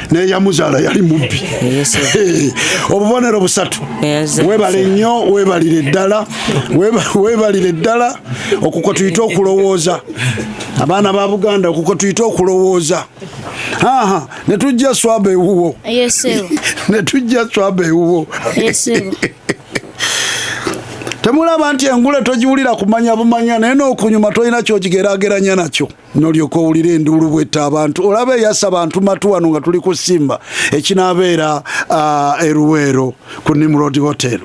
obubonero busatu webale nnyo webalire ddala okukwe tuyite okulowooza abaana ba Buganda okukwe tuyite okulowooza netujja Swaba ewuwo temulaba nti engule togiwulira kumanya bumanya naye n'okunyuma tolina kyokigeraageranya nakyo nolyoka owulira enduulu bwetta abantu olaba eyassa abantu matu wano nga tuli kusimba ekinaabeera eruweero ku Nimrod Hotel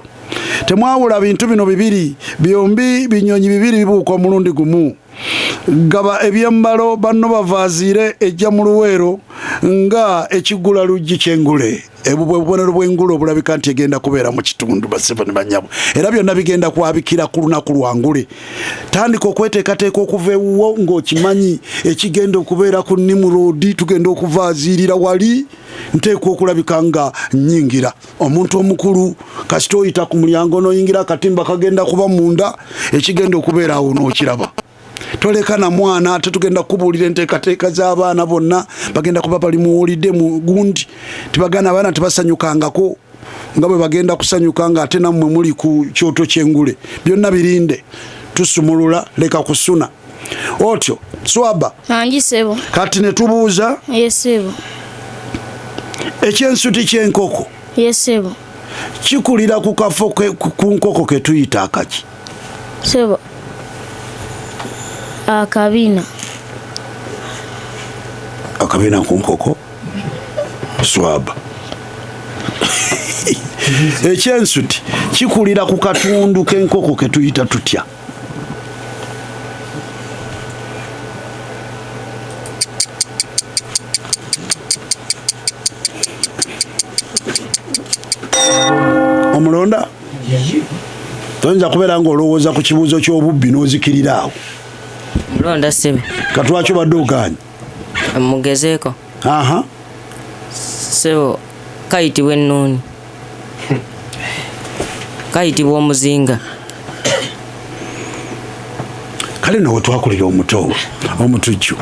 temwawula bintu bino bibiri byombi binyonyi bibiri bibuuka omulundi gumu gaba ebyembalo banno bavaaziire ejja mu Luweero nga ekigula luggi ky'engule obubonero bw'engule obulabika nti egenda kubeera mu kitundu basebo ne banyabo era byonna bigenda kwabikira ku lunaku lwangule tandika okweteekateeka okuva ewuwo ng'okimanyi ekigenda okubeera ku Nimrod tugenda okuvaaziirira wali nteekwa okulabika nga nnyingira omuntu omukulu kasita oyita ku mulyango n'oyingira akatimba kagenda kuba munda ekigenda okubeera awo n'okiraba toleka na mwana ate tugenda kubuulira enteekateeka z'abaana bonna bagenda kuba bali muwulidde mu gundi tibagana abaana tebasanyukangako nga bwe bagenda kusanyuka nga ate nammwe muli ku kyoto ky'engule byonna birinde tusumulula leka kusuna otyo Swaba anjisebo kati ne tubuuza yesebo ekyensuti ky'enkoko yesebo kikulira ku kafo ku nkoko ke tuyita akaki sebo akabina ku nkoko Swaba ekyensuti kikulira ku katundu k'enkoko ke tuyita tutya omulonda toyinza kubeera ng'olowooza ku kibuuzo ky'obubbi n'ozikirira awo mulonda sebe katwakyo badde ogaanye mugezeeko sebo kayitibwa ennuuni kayitibwa omuzinga kale nowe twakulira omutujju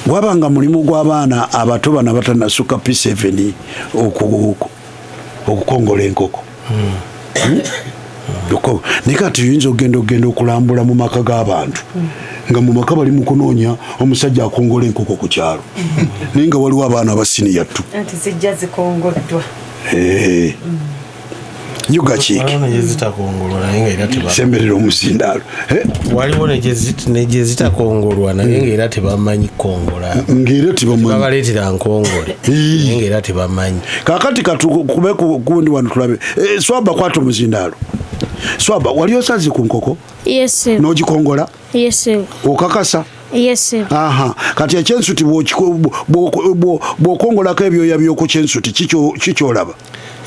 wabanga mulimu gw'abaana abato bana batanasuka P7 okukongola enkoko naye kati tuyinza okugenda okulambula mu maka g'abantu nga mu maka bali mu kunoonya omusajja akongola enkoko ku kyalo naye nga waliwo abaana abasiniya ttu anti zijja zikongoddwa semberera omuzindaalo waliwo negyezitakongolwa naye ngaera tebamanyi kukongola ngaera tebabaleetera nkongole naye ngaera tebamanyi kakati katukube kundi wano tulabe Swaba kwata omuzindaalo Swaba wali osazi ku nkoko yesebo n'ogikongola yesebo okakasa Yes. Aha, kati ekyensuti bw'okongolako ebyoya by'oku kyensuti kikyolaba?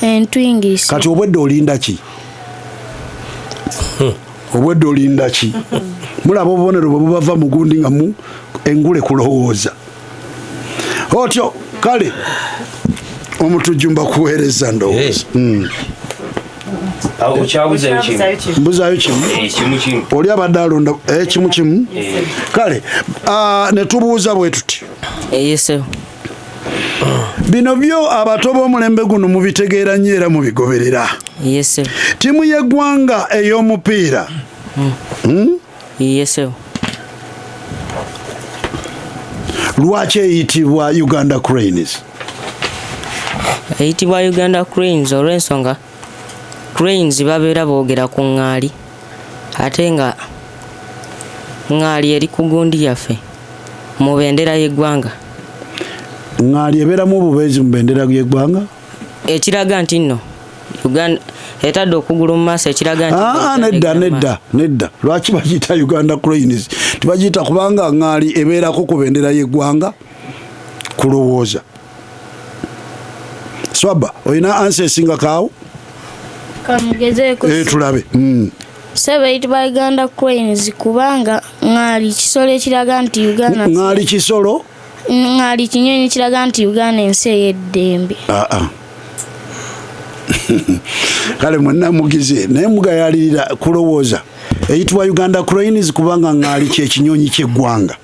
Entwingisa. Kati obwedde olinda ki? Obwedde olinda ki? Mulaba obubonero bwe bubava mu gundi nga mu engule kulowooza. Otyo kale omutujjumba kuweereza ndowooza. Mbuzayo kimu oli abadde alonda kimu kale ne tubuuza bwe tuti bino byo abato b'omulembe guno mubitegeera nnyo era mubigoberera. Ttiimu y'eggwanga ey'omupiira lwaki eyitibwa Uganda Cranes? Eyitibwa Uganda Cranes olw'ensonga Cranes babeera boogera ku ŋŋaali ate nga ŋŋaali eri ku gundi yaffe mu bendera y'eggwanga. ŋŋaali ebeeramu obubeezi mu bendera y'eggwanga ekiraga nti nno Uganda etadde okugulu mu maaso ekiraga nti nedda lwaki bagiyita Uganda Cranes? Tibagiyita kubanga ŋŋaali ebeerako ku bendera y'eggwanga? Kulowooza Swaba olina ansa esinga kaawo? Kamugezeeko tulabe. Sebe eyitibwa Uganda Cranes kubanga ŋŋaali kisolo ekiraga nti Uganda. ŋŋaali kisolo? ŋŋaali kinyonyi kiraga nti Uganda ensi ey'eddembe. Kale mwenna mugize naye mugayalirira kulowooza eyitibwa Uganda Cranes kubanga ŋŋaali kyekinyonyi ky'eggwanga.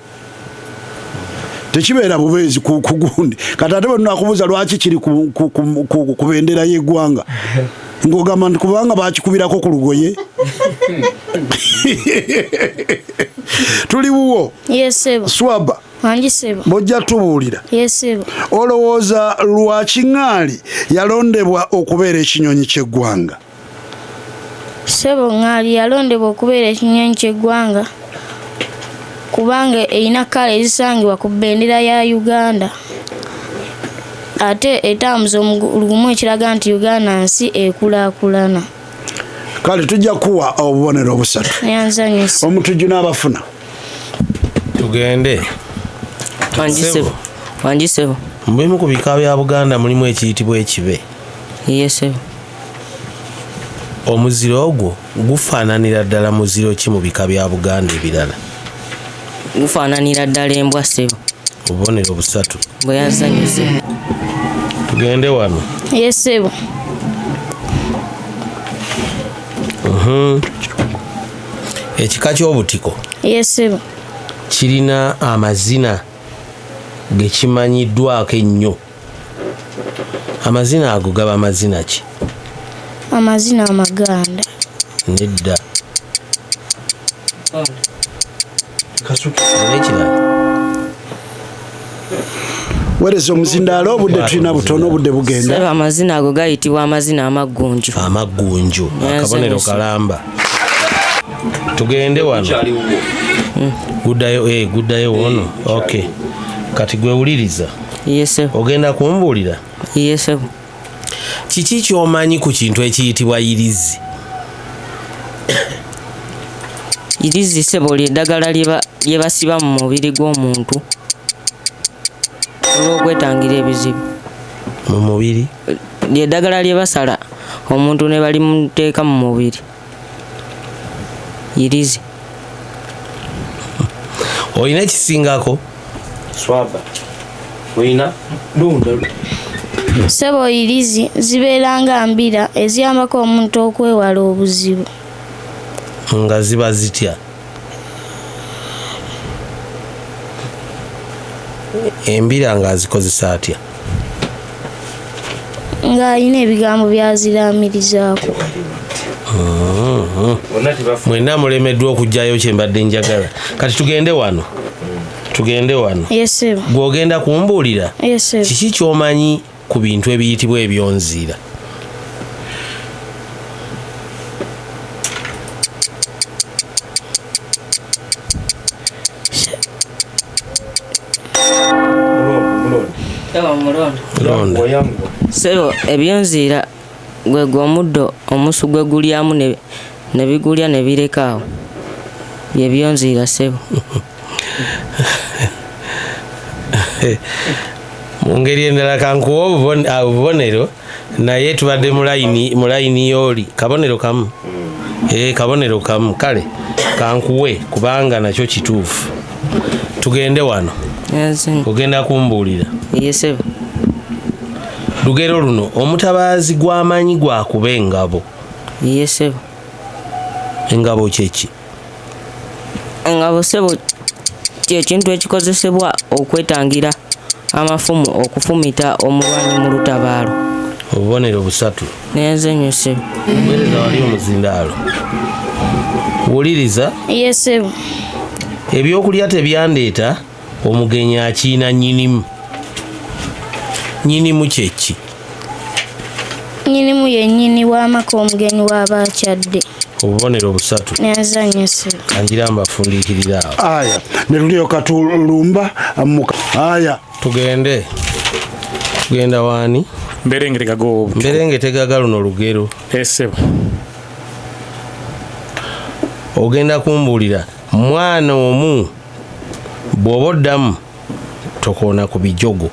Tekibeera bubeezi ku gundi. Kati ate bwe nakubuuza lwaki kiri ku bendera y'eggwanga ng'ogamba nti kubanga bakikubirako ku lugoye. Tuli wuwo? Swaba bojja tubuulira. Olowooza lwaki ŋŋaali yalondebwa okubeera ekinyonyi ky'eggwanga? Sebo ŋŋaali yalondebwa okubeera ekinyonyi ky'eggwanga kubanga erina kala ezisangibwa ku bendera ya Uganda ate etambuza olugumu ekiraga nti Uganda nsi ekulaakulana. Kale tujja kuwa obubonero busatu. Omutujju n'abafuna. Tugende. Wanjisebo. Mubimu ku bika bya Buganda mulimu ekiyitibwa ekibe. Omuziro ogwo gufaananira ddala muziro ki mu bika bya Buganda ebirala? Gufaananira ddala embwa ssebo. Obubonero busatu. Bwe yazanyise. Tugende wano. Sebo. Ekika ky'obutiko. Sebo. Kirina amazina ge kimanyiddwako ennyo. Amazina ago gaba mazina ki? Amazina amaganda. Nedda. Wereza omuzindaalo obudde tulina butono obudde bugenda. Amazina ago gayitibwa amazina amaggunju. Amaggunju. Akabonero kalamba. Tugende wano. Guddayo wono. Okay. Kati gwewuliriza. Ogenda kumbuulira? Kiki ky'omanyi ku kintu ekiyitibwa irizi? Irizi ssebo ly'eddagala lye basiba mu mubiri gw'omuntu olw'okwetangira ebizibu. Mu mubiri? Ly'eddagala lye basala omuntu ne balimuteeka mu mubiri. Irizi. Olina ekisingako? Swaba. Olina? Sebo irizi zibeera nga mbira eziyambako omuntu okwewala obuzibu. Nga ziba zitya? Embira nga azikozesa atya? Nga alina ebigambo byaziraamirizaako. Mwenna mulemeddwa okugjayo kye mbadde njagala. Kati tugende wano. Gw'ogenda kumbuulira? Kiki ky'omanyi ku bintu ebiyitibwa ebyonziira? Sebo ebyonziira gwe omuddo omusu gwe gulyamu ne bigulya ne birekaawo bye byonziira sebo. mu ngeri endala kankuwa obubonero naye tubadde mu layini y'oli kabonero kamu kabonero kamu kale kankuwe kubanga nakyo kituufu tugende wano ogenda kumbuulira lugero luno omutabaazi gw'amanyi gwakuba engabo engabo kyeki engabo sebo kyekintu ekikozesebwa okwetangira amafumu okufumita omulwanyi mu lutabaalo obubonero busatu neze nnyo sebo weereza wali omuzindaalo wuliriza yesebo ebyokulya tebyandeeta omugenyi akiina nnyinimu nnyinimu kyeki nnyinimu yennyini w'amaka omugenyi w'aba akyadde obubonero busatu neza nnyo sebo kangira mbafundiikirira awo aya ne tulyoka tulumba aya tugenda waani mberengetegaga luno lugero esebo ogenda kumbuulira mwana omu bw'oba oddamu tokoona ku bijogo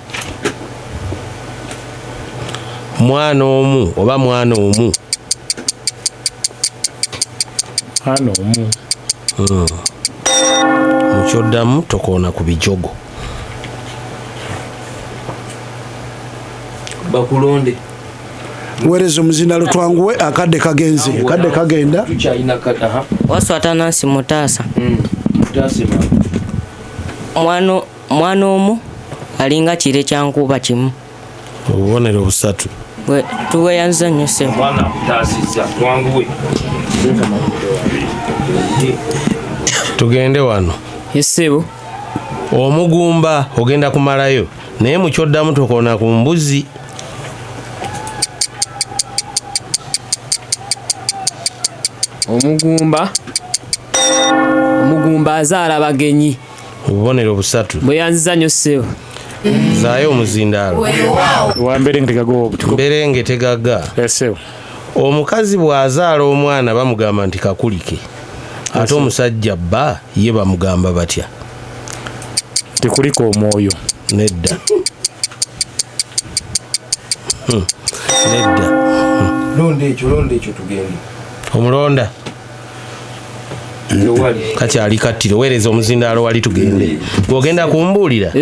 mwana omu oba mwana omu mukyoddamu tokoona ku bijogo bakulonde weereza omuzindaalo twanguwe akadde kagenze kadde kagenda waswata nansi mutaasa mwana omu alinga kire kyankuba kimu obubonero busatu tuweyanza nnyo sebo tugende wano esebo omugumba ogenda kumalayo naye mukyoddamu tokoona ku mbuzi omugumba azaala bagenyi obubonero busatu bweyanziza nnyo sebo zaayo omuzindaalo mberengetegaga omukazi bw'azaala omwana bamugamba nti kakulike ate omusajja bba ye bamugamba batya tekulika omwoyo nedda londa ekyo tugende omulonda kakyali kattiro weereza omuzindaalo wali tugende bw'ogenda kumbuulira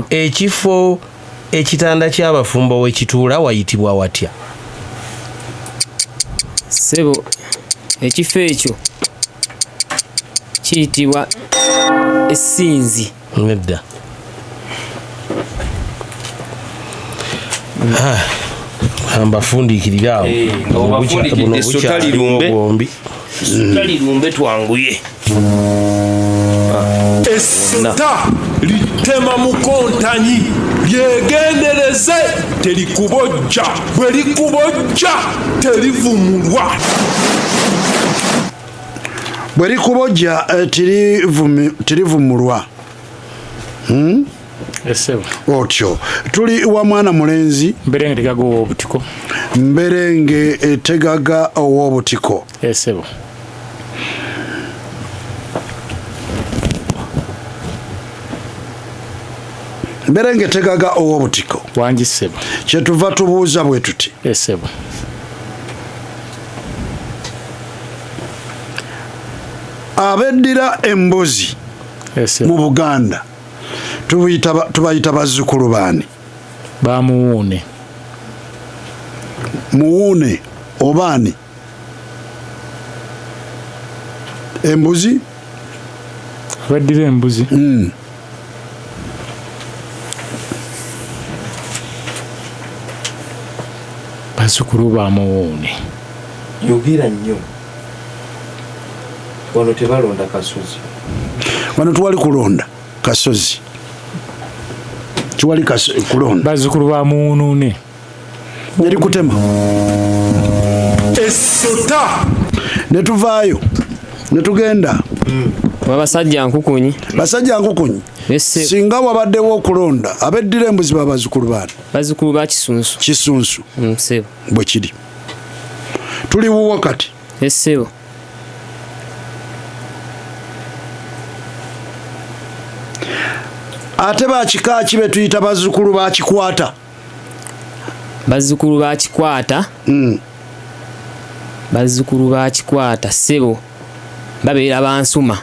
ekifo ekitanda ky'abafumbo we kituula wayitibwa watya sebo ekifo ekyo kiyitibwa essinzi nedda ambafundiikirira awo talirumbe twanguye essota litema mukontanyi lyegendereze telikubojja bwe likubojja terivumulwa bwe likubojja tirivumulwa otyo tuli wa mwana mulenzi mberenge etegaga ow'obutiko esebo mberenge etegaga ow'obutiko wangisebo kyetuva tubuuza bwe tuti esebo abeddira embuzi mu Buganda tubayita bazzukulu baani bamuwuune muwuune obaani embuzi abeddira embuzi bazzukulu bamuwuune yogera nnyo wano tebalonda kasozi wano tuwali kulonda kasozi tuwali kulonda bazzukulu bamuwuune yali kutema essota netuvaayo netugenda basajja nkukunyi singa wabaddewo okulonda abeddira embuzi babazzukulu baani bazzukulu ba kisunsu sebo bwe kiri tuli wuwo kati esebo ate bakika ki be tuyita bazzukulu bakikwata bazzukulu bakikwata bazzukulu bakikwata ssebo babeera bansuma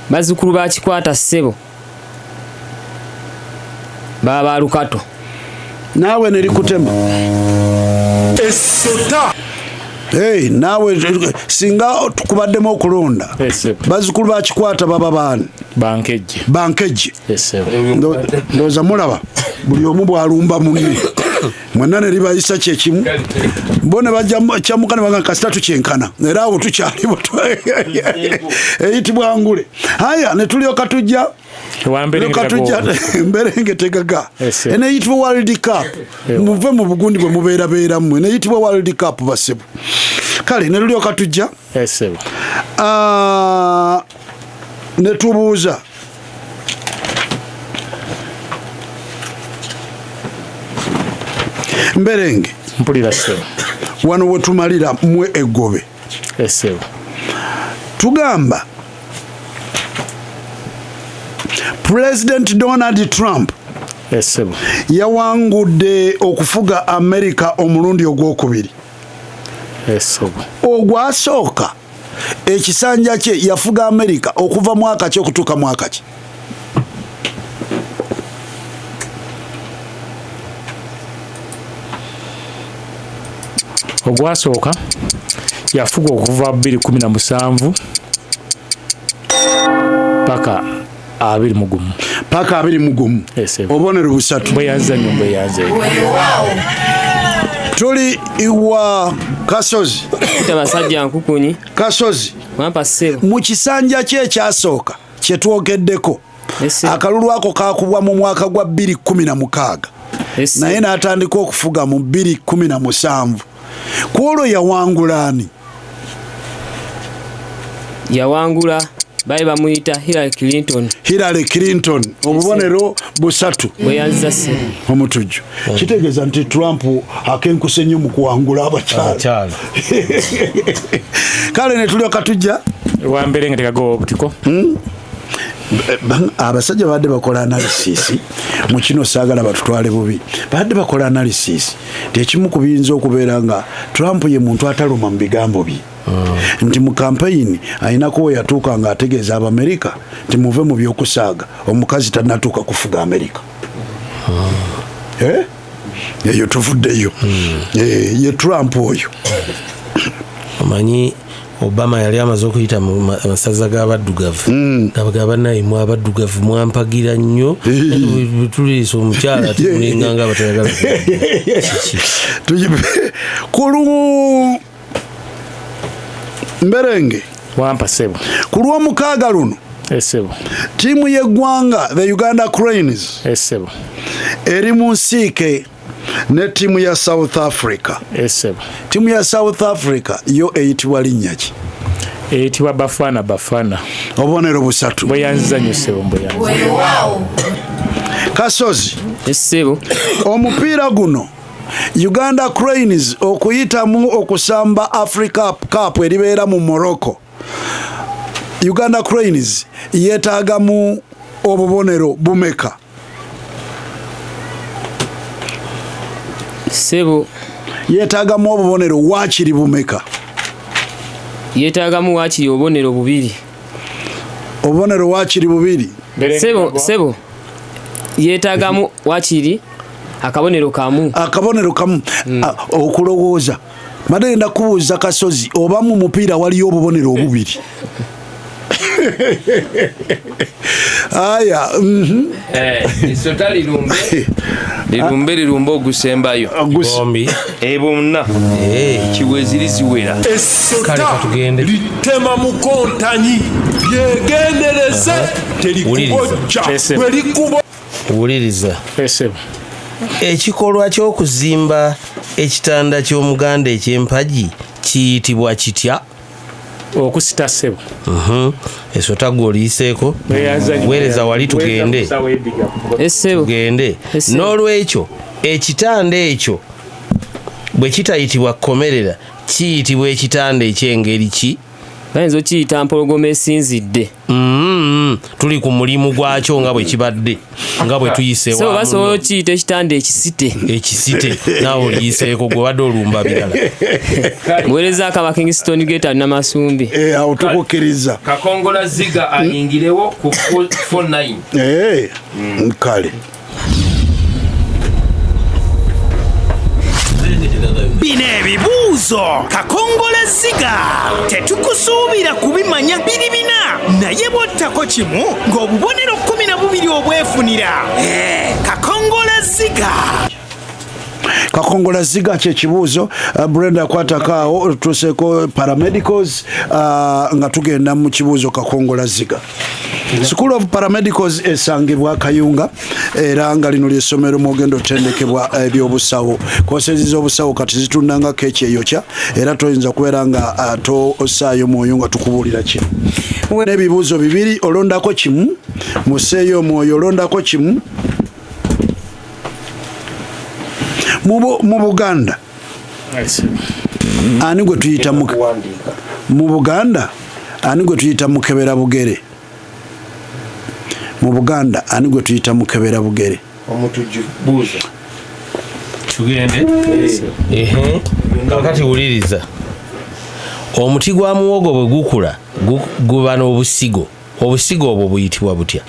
bazzukulu bakikwata ssebo baba lukato naawe nerikutema esota hey, naawe singa tukubaddemu okulonda bazzukulu bakikwata baba baani bankeje ndowooza mulaba buli omu bwalumba munne mwenna ne libayisa kyekimu bo ne bajja kyamuka ne baga kasita tukyenkana era awo tukyalibo eyitibwa ngule haya ne tulyoka tujja mberengete gaga eneyitibwa World Cup muve mu bugundi bwe mubeerabeeramu eneyitibwa World Cup basebo kale ne tulyoka tujja ne tubuuza mberenge mpulira ssebo wano wetumalira mwe egobe essebo tugamba President Donald Trump essebo yawangudde okufuga America omulundi ogwokubiri essebo ogwasooka ekisanja kye yafuga America okuva mwaka ki okutuuka mwaka ki ogwasooka yafuga okuva 2017 paka 21 obonero busatu bweyanza nyumba eyanze tuli iwa Kasozi basajja nkukunyi Kasozi wampa ssebo mu kisanja kye ekyasooka kye twogeddeko akalulu ako kakubwa mu mwaka gwa 2016 naye n'atandika okufuga mu 2017 kwolwo yawangulaani yawangula bayi bamuyita Hillary Clinton obubonero busatu bweyanza ssebo omutujju kitegeeza nti Trump akenkuse nnyo mu kuwangula abakyala kale ne tulyoka tujja wamberengete gago obutiko abasajja badde bakola analysis mu kino saagala batutwale bubi badde bakola analysis tekimu kubiyinza okubeera nga Trump ye muntu ataluma mu bigambo bye nti mu campaign ayinako we yatuuka nga ategeeza Abamerika nti muve mu byokusaaga omukazi tannatuuka kufuga Amerika eyo tuvuddeyo ye Trump oyo omanyi Obama yali amaze okuyita mu masaza g'abaddugavu gabaga bannayimu abaddugavu mwampagira nnyo tuliisa omukyala timulinganga abatayagala kulu mberenge wampa ssebo ku lw'omukaaga luno essebo ttiimu y'eggwanga the Uganda Cranes essebo eri mu nsiike ne ttiimu ya South Africa essebo ttiimu ya South Africa yo eyitibwa linnya ki eyitibwa Bafana obubonero busatu bweyanziza nnyo ssebo mbweyanziza Kasozi essebo omupiira guno Uganda Cranes okuyitamu okusamba Africa Cup eribeera mu Morocco Uganda Cranes yeetaagamu obubonero bumeka ssebo yeetaagamu obubonero waakiri bumeka yeetaagamu waakiri obubonero bubiri obubonero waakiri bubiri ssebo yeetaagamu waakiri akabonero kamu okulowooza madenda kubuuza Kasozi oba mu mupiira waliyo obubonero obubiri aya isota lirumbe ogusembayo bonna kiweziri ziwera esota litema mukontanyi lyegendereze telikubojja wuliriza ekikolwa ky'okuzimba ekitanda ky'Omuganda eky'empagi kiyitibwa kitya okusita ssebo esota gwe oliyiseeko weereza wali tugende n'olwekyo ekitanda ekyo bwe kitayitibwa kkomerera kiyitibwa ekitanda eky'engeri ki bayinza okiyita mpologoma esinzidde. Tuli ku mulimu gwakyo nga bwe kibadde nga bwe tuyise so basobola okiyita ekitanda ekisite naawe oliyiseeko gwe wadde olumba birala muweereza akaba Kingston Gate alina masumbi awo tukukkiriza Kakongola Ziga ayingirewo ku 49 kale bino ebibuuzo Kakongola Ziga tetukusuubira kubimanya biri bina naye bwottako kimu ng'obubonero 12 obwefunira Kakongola Ziga. Kakongola Ziga kyekibuuzo Brenda kwatakaawo tuseeko paramedicals nga tugenda mu kibuuzo Kakongola Ziga. School of Paramedicals esangibwa Kayunga era nga lino ly'essomero mwogenda otendekebwa ebyobusawo kosezi z'obusawo kati zitundanga keeki eyokya era toyinza kubeera nga tosaayo mwoyo nga tukubuulira kino n'ebibuuzo bibiri olondako kimu museeyo omwoyo olondako kimu mu Buganda ani gwe tuyita mu Buganda ani gwe tuyita mukebera bugere mu Buganda ani gwe tuyita mukebera bugere omutujubuuza tugende kakati wuliriza omuti gwa muwogo bwe gukula guba n'obusigo obwo buyitibwa butya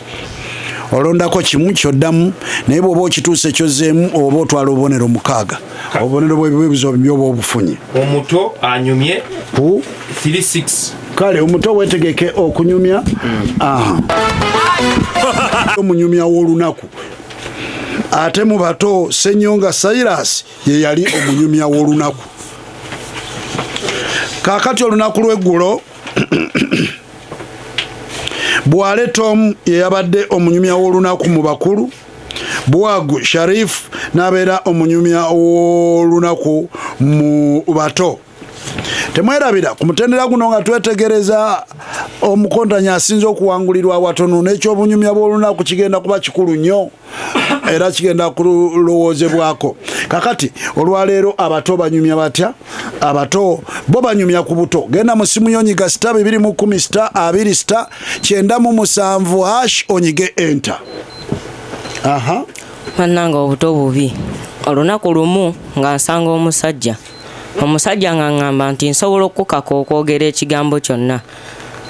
olondako kimu kyoddamu naye bw'oba okituuse kyozzeemu oba otwala obubonero 6 obubonero bw'ebibuuzo byoba obufunye omuto anyumye 36 kale omuto wetegeke okunyumya omunyumya w'olunaku ate mu bato Ssenyonga Cyrus ye yali omunyumya w'olunaku kaakati olunaku lw'eggulo Bwale Tom ye yabadde omunyumya w'olunaku mu bakulu Bwagu Sharif n'abeera omunyumya w'olunaku mu bato temwerabira ku mutendera guno nga twetegereza omukontanya asinze okuwangulirwa watono n'ekyobunyumya bw'olunaku kigenda kuba kikulu nnyo era kigenda kulowoozebwako kakati olwaleero abato banyumya batya abato bo banyumya ku buto genda mu simu yonyiga *210*977# onyige enter bannanga obuto bubi olunaku lumu nga nsanga omusajja nga ngamba nti nsobola okukaka okwogera ekigambo kyonna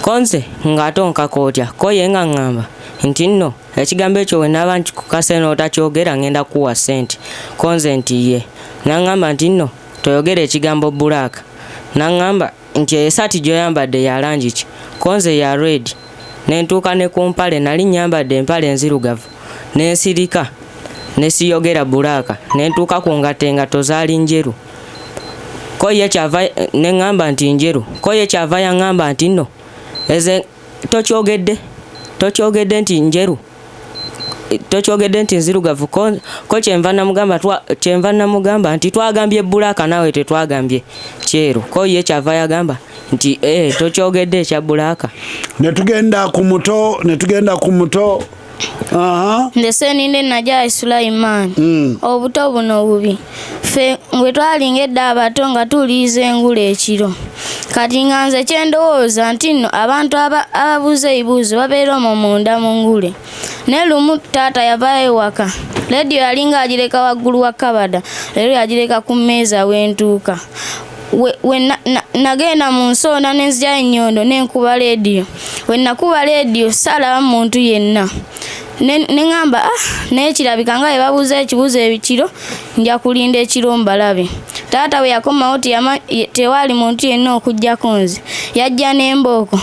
konze ng'ate onkaka otya koye nga ngamba nti nno ekigambo ekyo we naaba nkikukase n'otakyogera ngenda kuwa ssente konze nti ye naŋŋamba nti nno toyogera ekigambo bulaaka naŋŋamba nti esaati gy'oyambadde ya langi ki konze ya red nentuuka ne ku mpale nali nyambadde empale enzirugavu nensirika ne siyogera bulaaka nentuuka ku ngatengato zaali njeru koye kyava neŋŋamba nti njeru koye kyava yaŋŋamba nti nno eze tokyogedde nti njeru tokyogedde nti nzirugavu ko kyenva namugamba nti twagambye bulaaka nawe tetwagambye kyeru ko ye kyava yagamba nti tokyogedde ekya bulaaka netugenda ku muto ndese ninde Najayi Sulaiman obuto buno bubi fe ngwe twalinga edda abato nga tuliiza engula ekiro kati nga nze kyendowooza nti nno abantu ababuuza ebibuuzo babeera omwo munda mu ngule ne lumu taata yavaayo ewaka lediyo yalinga agireka waggulu wa kabada leero yagireka ku mmeeza wentuuka nagenda mu nsonda nenzija ennyondo nenkuba lediyo wenakuba lediyo salaba muntu yenna neŋŋamba naye kirabika nga bebabuuza ekibuuzo ekiro nja kulinda ekiro mbalabe taata bwe yakomawo tewaali muntu yenna okujjako nze yajja n'embooko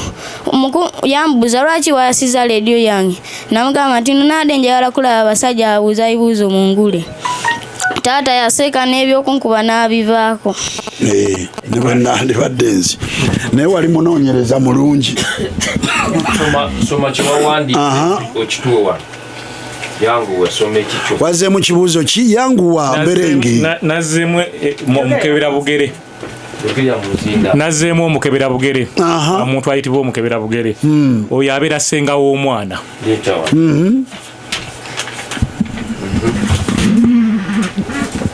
yambuuza lwaki wayasiza lediyo yange namugamba nti nonade njagala kulaba abasajja ababuuza ebibuuzo mu ngule taata yaseeka n'ebyokunkuba n'abivaako ne bannandibadde nzi naye wali munoonyereza mulungi soma kyewawandika okituwe wano yanguwa soma ekikyo wazeemu kibuuzo ki yanguwa mberenge nazzeemu omukebera bugere nazzeemu omukebera bugere omuntu ayitibwa omukebera bugere oyo abeera ssenga w'omwana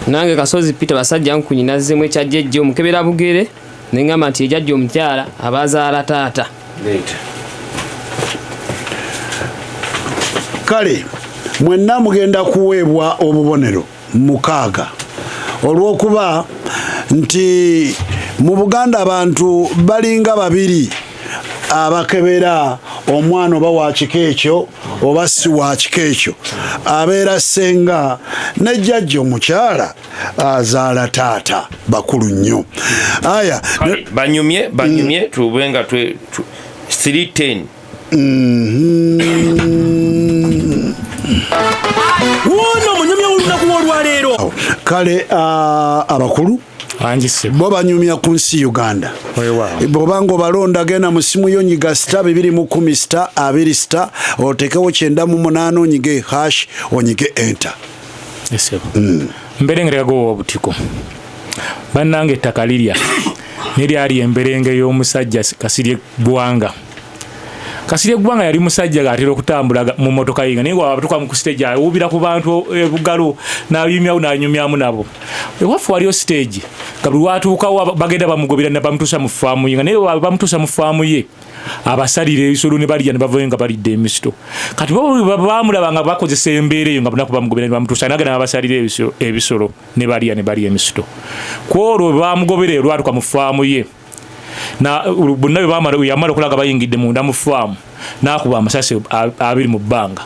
nange Kasozi Peter basajja nkunyi nazzeemu ekyajjejje omukebera bugere neŋŋamba nti ejjajja omukyala abazaala taata. Kale mwenna mugenda kuweebwa obubonero 6 olw'okuba nti mu Buganda abantu balinga 2 abakebera omwana oba wa kika ekyo oba si wa kika ekyo abeera ssenga n'ejjajja omukyala azaala taata bakulu nnyo. Aya banyumye tubenga 310 wono munyumya olunaku olwaleero. Kale abakulu bo banyumya ku nsi Uganda. Bw'obanga obalonda genda mu simu yo nyiga *220*20 otekewo 98 onyige hash onyige enter. Mberengere go obutiko bannange ettaka lirya neryali emberenge y'omusajja Kasirye Gwanga. Kasirye Gwanga yali musajja gatera okutambula mu motoka yinga naye wabatuka mu stage awubira ku bantu ebugalo n'abimyawo n'anyumyamu nabo. Ewafu waliyo stage kabuli watuukawo bagenda bamugobera ne bamutuusa mu faamu yinga naye bamutuusa mu faamu ye abasalira ebisolo ne balya ne bavayo nga balidde emisito. Kati bo bamulaba nga bakozesa embeera eyo nga bonna bamugobera ne bamutuusa n'agenda n'abasalira ebisolo ne balya emisito. Kwolwo bamugobera olwatuuka mu faamu ye na bonna yamala okulaga bayingidde munda mu faamu n'akuba amasasi 2 mu bbanga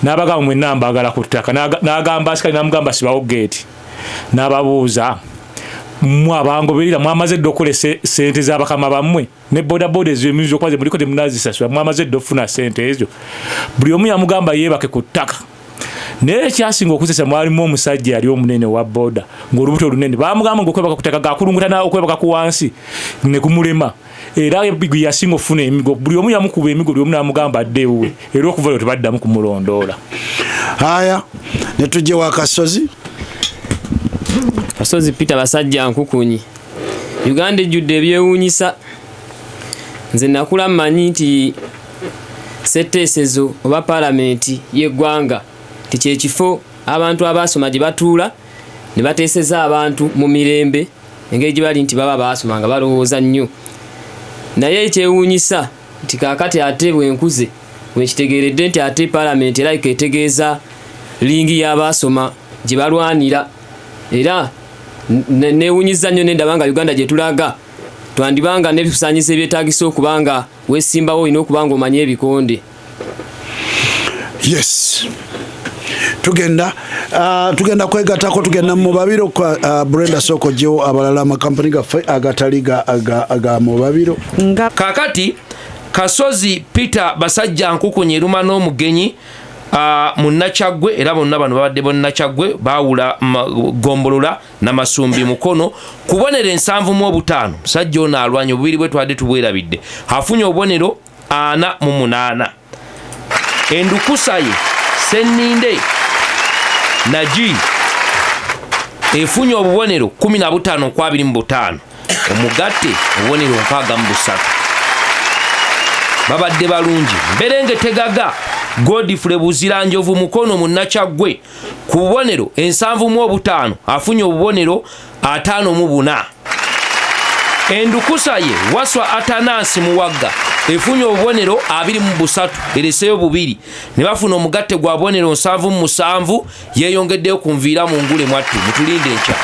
n'abagamba mwenna mbaagala ku ttaka n'agamba asikali n'amugamba sibawo geeti n'ababuuza abangoberera mwamaze dde okukola sente z'abakama bammwe ne bodaboda ezo emirizo okuba ze muliko temunazisasula mwamaze dde okufuna sente ezo. Buli omu yamugamba yeebake ku ttaka. Naye ekyasinga okuzesa mwalimu omusajja yali omunene wa boda ng'olubuto olunene baamugamba ng'okwebaka ku ttaka gakulunguta n'okwebaka ku wansi ne kumulema era yasinga okufuna emigo. Buli omu yamukuba emigo buli omu n'amugamba adde ewuwe era okuva lwe tebaddamu kumulondoola. Haya ne tujje wa Kasozi. Kasozi Peter Basajja Nkukunyi. Uganda ejjudde ebyewuunyisa. Nze nakula mmanyi nti setteesezo oba paalamenti y'eggwanga tikyekifo abantu abaasoma gye batuula ne bateeseza abantu mu mirembe engeri gye bali nti baba baasoma nga balowooza nnyo. Naye ekyewuunyisa nti kaakati ate bwenkuze bwekitegeeredde nti ate paalamenti era ikeetegeeza lingi y'abaasoma gye balwanira era neewuunyiza nnyo nendaba nga Uganda gye tulaga twandibanga n'ebikusaanyiza ebyetaagisa okubanga weesimbawo olina okuba nga omanye ebikonde. Yes. Tugenda kwegatako tugenda mu babiro kwa Brenda Soko jo abalala amakampani gaffe agatali aga mu babiro. Kakati Kasozi Peter Basajja Nkukunyi Ruma n'omugenyi Munnachagwe era bonna bano babadde Munnachagwe baawula gombolola na Masumbi Mukono kubonera 75 musajja ono alwanya obubiri bwe twadde tubwerabidde afunye obubonero 48. Endukusaye Senninde Naji efunye obubonero 15 omugatte obubonero 63 babadde balungi. Mberenge Tegaga Godfrey Buziranjovu Mukono Munnachagwe ku bubonero 75 afunye obubonero 54. Endukusaye Waswa Atanasi Muwagga efunye obubonero 23 ereseyo bubiri ne bafuna omugatte gwa bubonero 77 yeeyongeddeyo kunviira mu ngule mwattu mutulinde ncha.